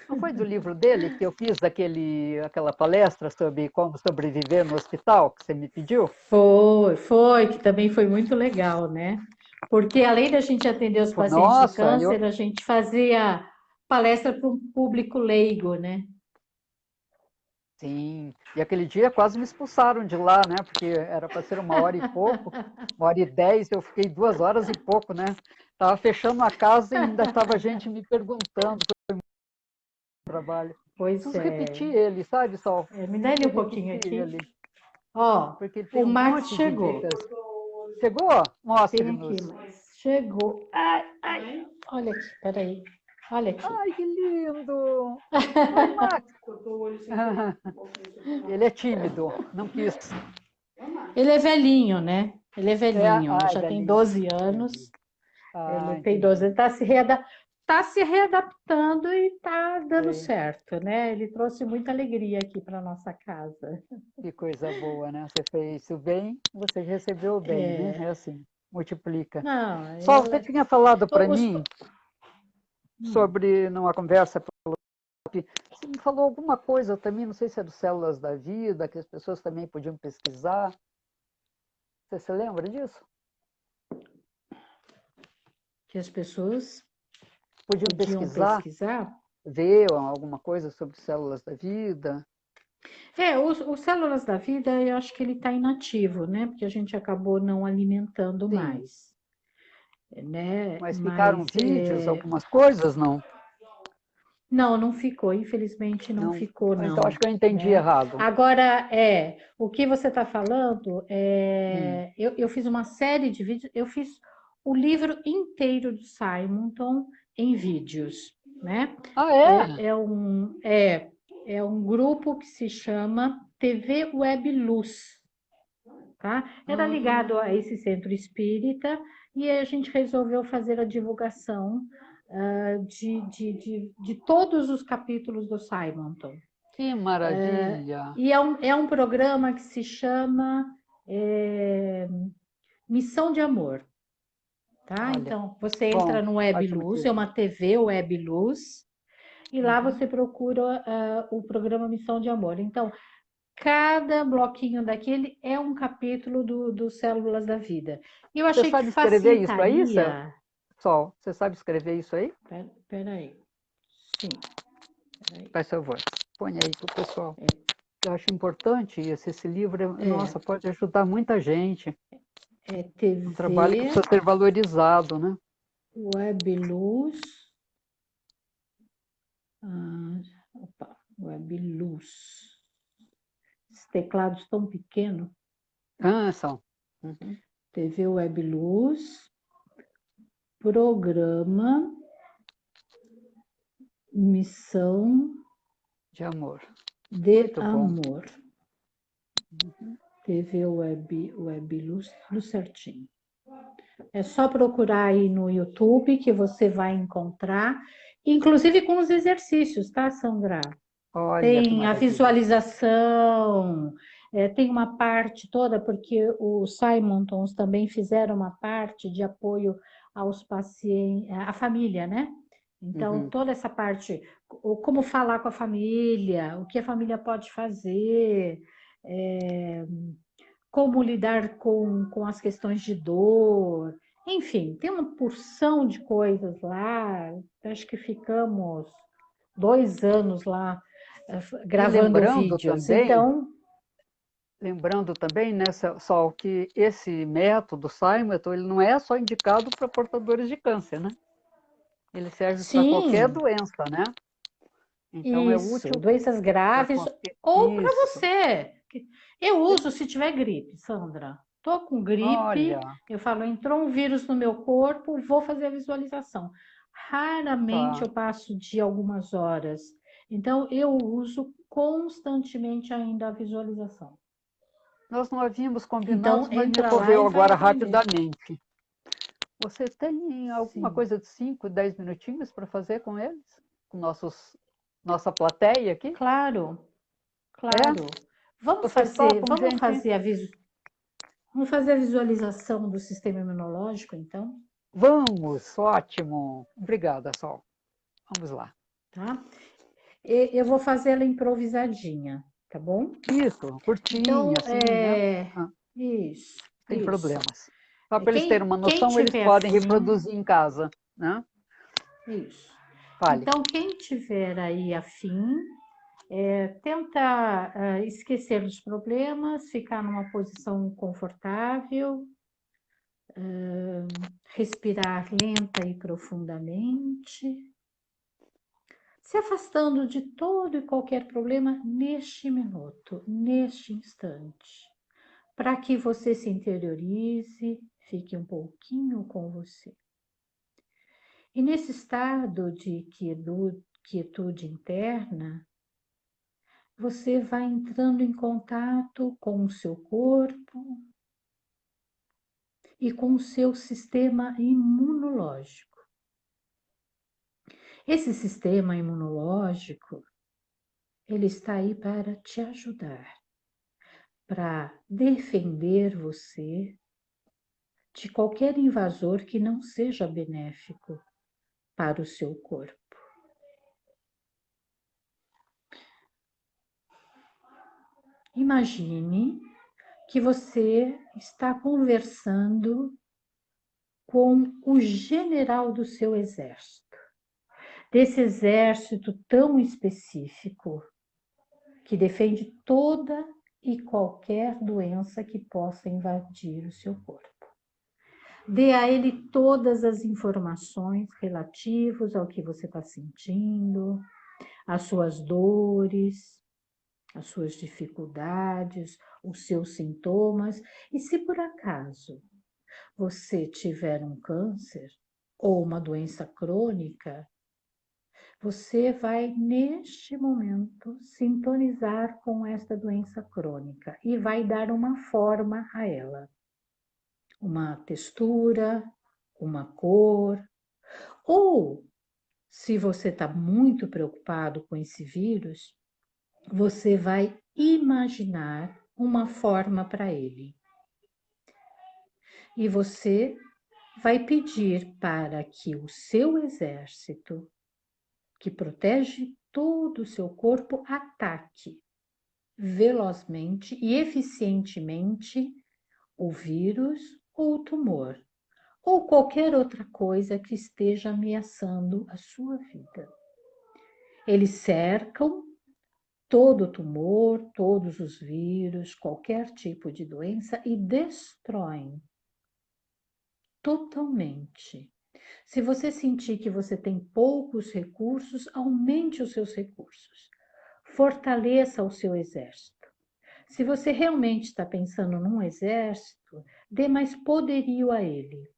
Não foi do livro dele que eu fiz aquela palestra sobre como sobreviver no hospital, que você me pediu? Foi, que também foi muito legal, né? Porque além da gente atender os pacientes de Nossa, eu. câncer, a gente fazia palestra para um público leigo, né? Sim. E aquele dia quase me expulsaram de lá, né? Porque era para ser 1 hora e pouco, 1 hora e 10, eu fiquei 2 horas e pouco, né? Estava fechando a casa e ainda estava gente me perguntando sobre o trabalho. Pois Preciso é. repetir ele, sabe, Sol? Me dá ele Preciso um pouquinho repetir aqui. ele, Ó, porque ele o tem um Max monte de chegou. dicas. Chegou? Tem aqui, Mostre-nos. Max. Chegou. Ai, olha aqui, peraí. Olha aqui. Ai, que lindo! Oi, Max. Ele é tímido, não quis. Ele é velhinho, né? Ele é velhinho, Ai, já tem velhinho. 12 anos. Entendi. Ele tem 12, Entendi. ele tá se readaptando e está dando Sei. certo, né? Ele trouxe muita alegria aqui para nossa casa. Que coisa boa, né? Você fez o bem, você recebeu o bem, né? É assim, multiplica. Não, Só você tinha falado para os, mim sobre, numa conversa, você me falou alguma coisa também, não sei se é do Células da Vida, que as pessoas também podiam pesquisar. Você se lembra disso? que as pessoas Podiam podiam pesquisar, pesquisar. ver alguma coisa sobre Células da Vida? O Células da Vida, eu acho que ele está inativo, né? Porque a gente acabou não alimentando Sim, mais, né? mas ficaram Mas vídeos, algumas coisas, não? não, não ficou, infelizmente não Não. ficou, Então, não, acho que eu entendi né? errado. Agora, o que você está falando, Hum. eu fiz uma série de vídeos, eu fiz o livro inteiro do Simonton em vídeos, né? Ah, é? É um grupo que se chama TV Web Luz, tá? Era ligado a Ah, esse centro espírita e a gente resolveu fazer a divulgação de todos os capítulos do Simonton. que maravilha! É um programa que se chama é, Missão de Amor, tá? Olha, Então, você entra bom, no Web ótimo Luz, é título. uma TV Web Luz, e lá Uhum. você procura o programa Missão de Amor. Então, cada bloquinho daquele é um capítulo do Células da Vida. E eu Você achei que sabe escrever isso aí, facilitaria. Sol? Você sabe escrever isso aí? Peraí. Sim, peraí. Faz favor. Põe aí para o pessoal. Eu acho importante isso. Esse livro, É, nossa, pode ajudar muita gente. é Um trabalho que TV, precisa ser valorizado, né? Web Luz. Web Luz. Esses teclados tão pequenos. Ah, são. Uhum. TV Web Luz. Programa Missão De amor. de Muito bom. Amor. Uhum. TV Web Luz, tudo certinho. É só procurar aí no YouTube que você vai encontrar, inclusive com os exercícios, tá, Sandra? Olha que Tem a maravilha. visualização, tem uma parte toda, porque os Simontons também fizeram uma parte de apoio aos pacientes, à família, né? Então, Uhum. toda essa parte, como falar com a família, o que a família pode fazer, é, como lidar com as questões de dor, enfim, tem uma porção de coisas lá. Acho que ficamos 2 anos lá E gravando vídeos. Então, lembrando também, né, Sol, que esse método Simonton, ele não é só indicado para portadores de câncer, né? Ele serve para qualquer sim, doença, né? Então é isso, útil doenças para graves qualquer. ou para Isso. você. Eu uso se tiver gripe, Sandra. Tô com gripe, Olha, eu falo, entrou um vírus no meu corpo, vou fazer a visualização. Raramente tá. eu passo de algumas horas. Então, eu uso constantemente ainda a visualização. Nós não havíamos combinado, Então, mas me entra lá ocorreu e vai agora aprender. rapidamente. Você tem alguma Sim, coisa de 5, 10 minutinhos para fazer com eles? Com nossa plateia aqui? claro, É? claro. Vocês topam, Vamos gente? fazer vamos fazer a visualização do sistema imunológico, então, Vamos, ótimo. Obrigada, Sol. Vamos lá. tá? Eu vou fazer ela improvisadinha, tá bom? Isso, curtinha, Então, assim, né? Ah, isso, sem isso. problemas. Só para eles terem uma Quem noção, eles tiver podem afim, reproduzir em casa, né? isso. Fale. Então, quem tiver aí afim, tenta esquecer dos problemas, ficar numa posição confortável, respirar lenta e profundamente, se afastando de todo e qualquer problema neste minuto, neste instante, para que você se interiorize, fique um pouquinho com você. E nesse estado de quietude interna, você vai entrando em contato com o seu corpo e com o seu sistema imunológico. Esse sistema imunológico, ele está aí para te ajudar, para defender você de qualquer invasor que não seja benéfico para o seu corpo. Imagine que você está conversando com o general do seu exército, desse exército tão específico que defende toda e qualquer doença que possa invadir o seu corpo. Dê a ele todas as informações relativas ao que você está sentindo, às suas dores, as suas dificuldades, os seus sintomas. E se por acaso você tiver um câncer ou uma doença crônica, você vai, neste momento, sintonizar com esta doença crônica e vai dar uma forma a ela. Uma textura, uma cor. Ou, se você está muito preocupado com esse vírus, você vai imaginar uma forma para ele. E você vai pedir para que o seu exército, que protege todo o seu corpo, ataque velozmente e eficientemente o vírus ou o tumor, ou qualquer outra coisa que esteja ameaçando a sua vida. Eles cercam todo o tumor, todos os vírus, qualquer tipo de doença e destroem totalmente. Se você sentir que você tem poucos recursos, aumente os seus recursos. Fortaleça o seu exército. Se você realmente está pensando num exército, dê mais poderio a ele.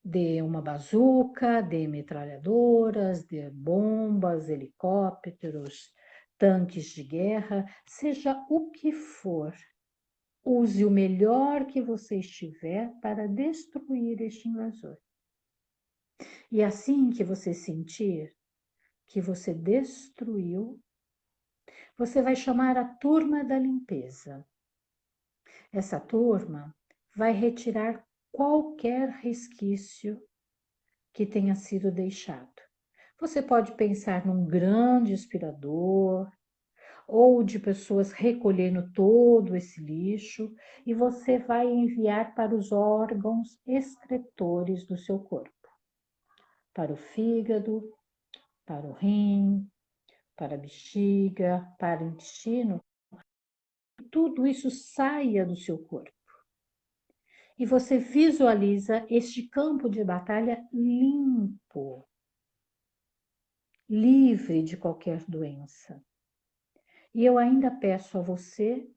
Dê uma bazuca, dê metralhadoras, dê bombas, helicópteros, tanques de guerra, seja o que for. Use o melhor que você estiver para destruir este invasor. E assim que você sentir que você destruiu, você vai chamar a turma da limpeza. Essa turma vai retirar qualquer resquício que tenha sido deixado. Você pode pensar num grande aspirador ou de pessoas recolhendo todo esse lixo e você vai enviar para os órgãos excretores do seu corpo. Para o fígado, para o rim, para a bexiga, para o intestino. Tudo isso saia do seu corpo. E você visualiza este campo de batalha limpo, livre de qualquer doença. E eu ainda peço a você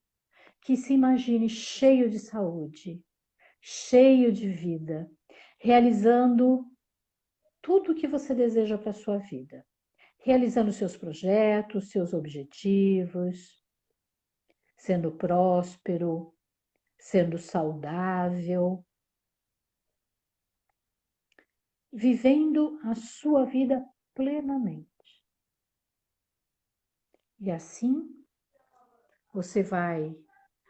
que se imagine cheio de saúde, cheio de vida, realizando tudo o que você deseja para a sua vida, realizando seus projetos, seus objetivos, sendo próspero, sendo saudável, vivendo a sua vida plenamente. E assim, você vai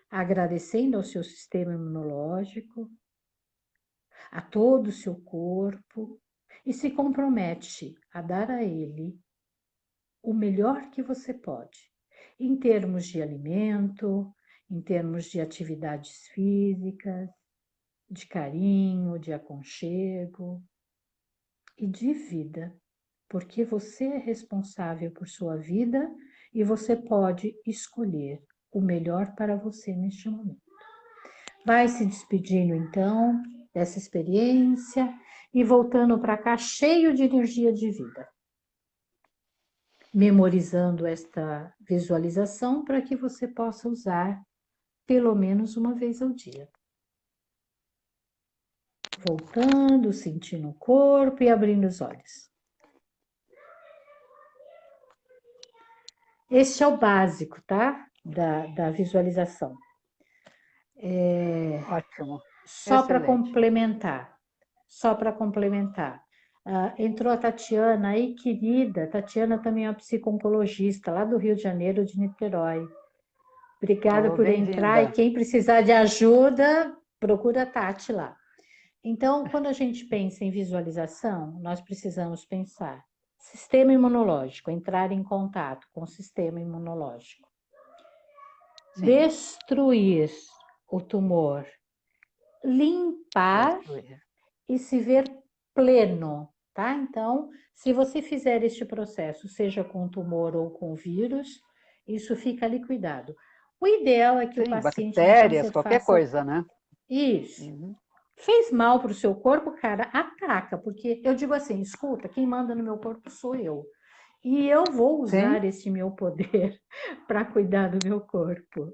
agradecendo ao seu sistema imunológico, a todo o seu corpo, e se compromete a dar a ele o melhor que você pode, em termos de alimento, em termos de atividades físicas, de carinho, de aconchego e de vida, porque você é responsável por sua vida e você pode escolher o melhor para você neste momento. Vai se despedindo então dessa experiência e voltando para cá cheio de energia de vida. Memorizando esta visualização para que você possa usar pelo menos uma vez ao dia. voltando, sentindo o corpo e abrindo os olhos. Este é o básico, tá? Da visualização. Ótimo. Só para Excelente. complementar, entrou a Tatiana aí, querida. Tatiana também é uma psico-oncologista lá do Rio de Janeiro, de Niterói. Obrigada por entrar, e quem precisar de ajuda, procura a Tati lá. Então, quando a gente pensa em visualização, nós precisamos pensar sistema imunológico, entrar em contato com o sistema imunológico. Sim. Destruir o tumor, limpar e se ver pleno, tá? Então, se você fizer este processo, seja com tumor ou com vírus, isso fica liquidado. O ideal é que o paciente... Bactérias, qualquer coisa, né? Isso. Fez mal para o seu corpo, cara, ataca, porque eu digo assim, escuta, quem manda no meu corpo sou eu. E eu vou usar esse meu poder para cuidar do meu corpo.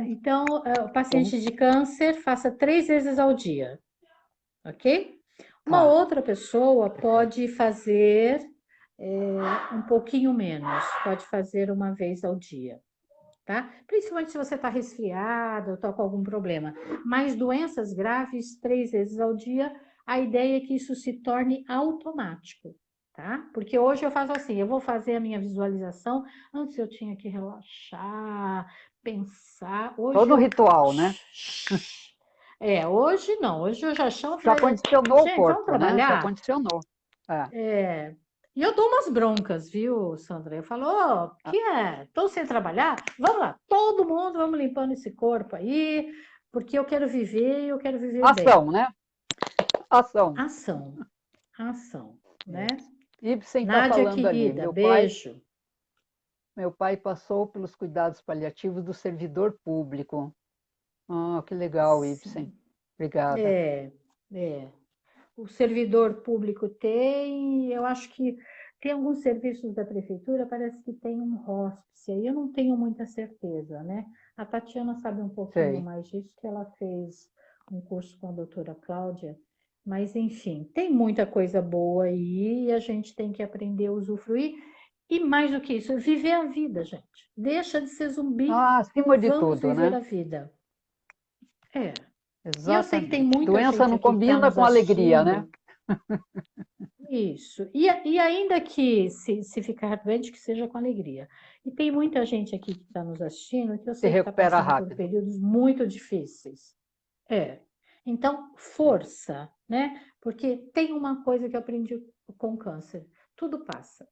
Então, o paciente de câncer, faça 3 vezes ao dia, ok? Uma outra pessoa pode fazer um pouquinho menos, pode fazer uma vez ao dia. Tá? Principalmente se você está resfriado ou está com algum problema. Mas doenças graves, 3 vezes ao dia, a ideia é que isso se torne automático, tá? Porque hoje eu faço assim, eu vou fazer a minha visualização, antes eu tinha que relaxar, pensar. Hoje todo ritual, né? Hoje não, hoje eu já chamo... Já condicionou o corpo, vamos trabalhar? Né? Já condicionou. E eu dou umas broncas, viu, Sandra? Eu falo, que é? Estou sem trabalhar? Vamos lá, todo mundo, vamos limpando esse corpo aí, porque eu quero viver e eu quero viver bem. Ação, né? Ação, né? Ibsen está falando querida, ali. beijo. Meu pai passou pelos cuidados paliativos do servidor público. Que legal, Ibsen. Obrigada. O servidor público tem, eu acho que tem alguns serviços da prefeitura, parece que tem um hóspice, aí eu não tenho muita certeza, né? A Tatiana sabe um pouquinho mais disso, que ela fez um curso com a doutora Cláudia, mas enfim, tem muita coisa boa aí e a gente tem que aprender a usufruir, e mais do que isso, viver a vida, gente. Deixa de ser zumbi, acima de vamos tudo, viver né? a vida. Exatamente. E eu sei que tem muita Doença gente não aqui que combina tá nos com alegria, assistindo. né? Isso. E ainda que se ficar doente, que seja com alegria. E tem muita gente aqui que está nos assistindo que eu sei que está passando por períodos muito difíceis. Então, força, né? Porque tem uma coisa que eu aprendi com o câncer. Tudo passa.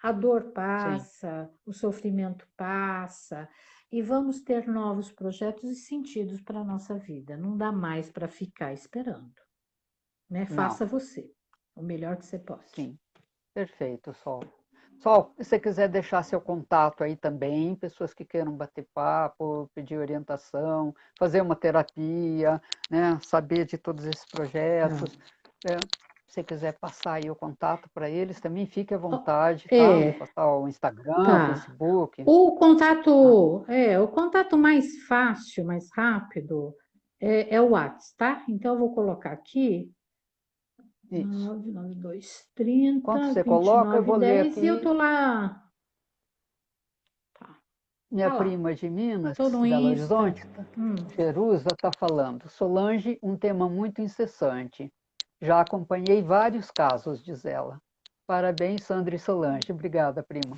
A dor passa, o sofrimento passa, e vamos ter novos projetos e sentidos para a nossa vida. Não dá mais para ficar esperando, né? Faça você o melhor que você pode. Sim, perfeito, Sol. Sol, se você quiser deixar seu contato aí também, pessoas que queiram bater papo, pedir orientação, fazer uma terapia, né? Saber de todos esses projetos. Se você quiser passar aí o contato para eles, também fique à vontade, tá? Vou passar o Instagram, Facebook. O contato mais fácil, mais rápido, é o WhatsApp, tá? Então, eu vou colocar aqui, 99230, quando você coloca, eu vou ler aqui. E eu tô lá. Minha prima de Minas, Belo Horizonte, Jerusa, está falando. Solange, um tema muito incessante. Já acompanhei vários casos, diz ela. Parabéns, Sandra e Solange. Obrigada, prima.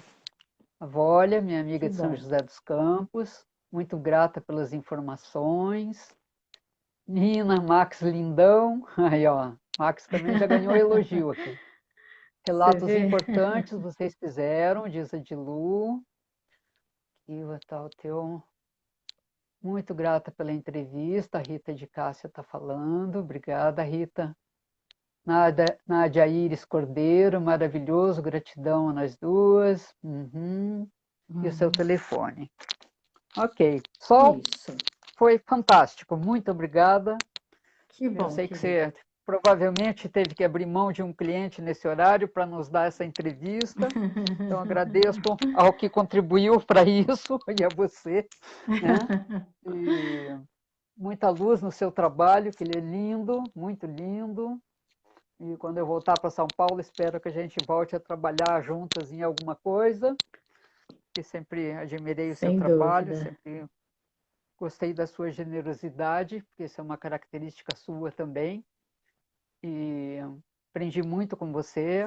A Vólia, minha amiga de São José dos Campos, muito grata pelas informações. Nina, Max Lindão. Aí, ó, Max também já ganhou elogio aqui. Relatos importantes vocês fizeram, diz a Dilu. Muito grata pela entrevista, a Rita de Cássia está falando. Obrigada, Rita. Nádia Iris Cordeiro, maravilhoso, gratidão a nós duas. E o seu telefone. Ok. Sol, foi fantástico, muito obrigada. Que bom. Eu sei que você provavelmente teve que abrir mão de um cliente nesse horário para nos dar essa entrevista. Então, agradeço ao que contribuiu para isso e a você. Né? muita luz no seu trabalho, que ele é lindo, muito lindo. E quando eu voltar para São Paulo, espero que a gente volte a trabalhar juntas em alguma coisa, que sempre admirei o seu Sem trabalho, dúvida. sempre gostei da sua generosidade, porque isso é uma característica sua também. E aprendi muito com você,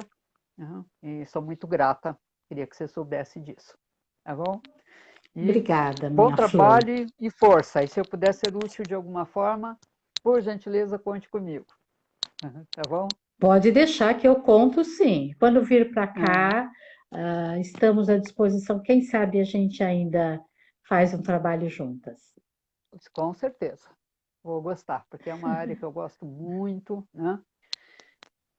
né? E sou muito grata. Queria que você soubesse disso, tá bom? E Obrigada, bom minha flor. trabalho e força. E se eu puder ser útil de alguma forma, por gentileza, conte comigo, tá bom? Pode deixar que eu conto, sim. Quando vir para Ah, cá, estamos à disposição. Quem sabe a gente ainda faz um trabalho juntas. com certeza. Vou gostar, porque é uma área que eu gosto muito, né?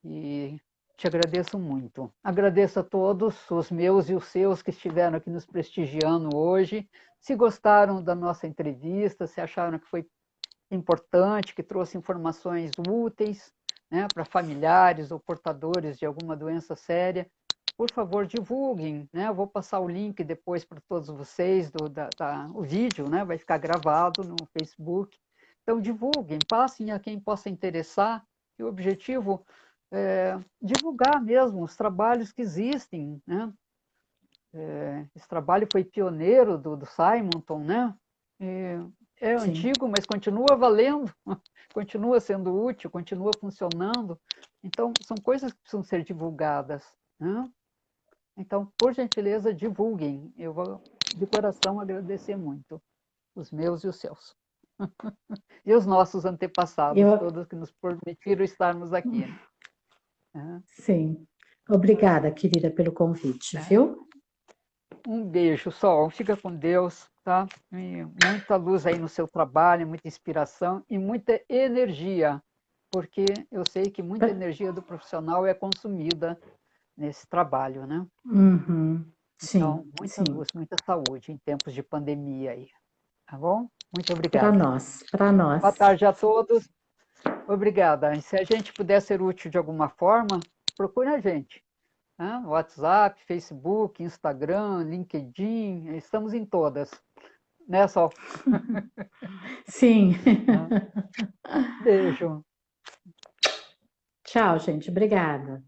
E te agradeço muito. Agradeço a todos, os meus e os seus, que estiveram aqui nos prestigiando hoje. Se gostaram da nossa entrevista, se acharam que foi importante, que trouxe informações úteis, né, para familiares ou portadores de alguma doença séria, por favor, divulguem, né? Eu vou passar o link depois para todos vocês, o vídeo, né? Vai ficar gravado no Facebook. Então, divulguem, passem a quem possa interessar, e o objetivo é divulgar mesmo os trabalhos que existem, né? Esse trabalho foi pioneiro do Simonton, né? E é Sim, antigo, mas continua valendo, continua sendo útil, continua funcionando. Então, são coisas que precisam ser divulgadas, né? Então, por gentileza, divulguem. Eu vou, de coração, agradecer muito, os meus e os seus. E os nossos antepassados, eu, todos que nos permitiram estarmos aqui. Né? sim. Obrigada, querida, pelo convite, viu? Um beijo, Sol. Fica com Deus, tá? E muita luz aí no seu trabalho, muita inspiração e muita energia, porque eu sei que muita energia do profissional é consumida nesse trabalho, né? Uhum. Então, Sim, muita sim. luz, muita saúde em tempos de pandemia aí, tá bom? Muito Para obrigada. nós, para Boa nós. tarde a todos. Obrigada. E se a gente puder ser útil de alguma forma, procure a gente. Né? WhatsApp, Facebook, Instagram, LinkedIn, estamos em todas. Né, Sol? Sim. Beijo. Tchau, gente. Obrigada.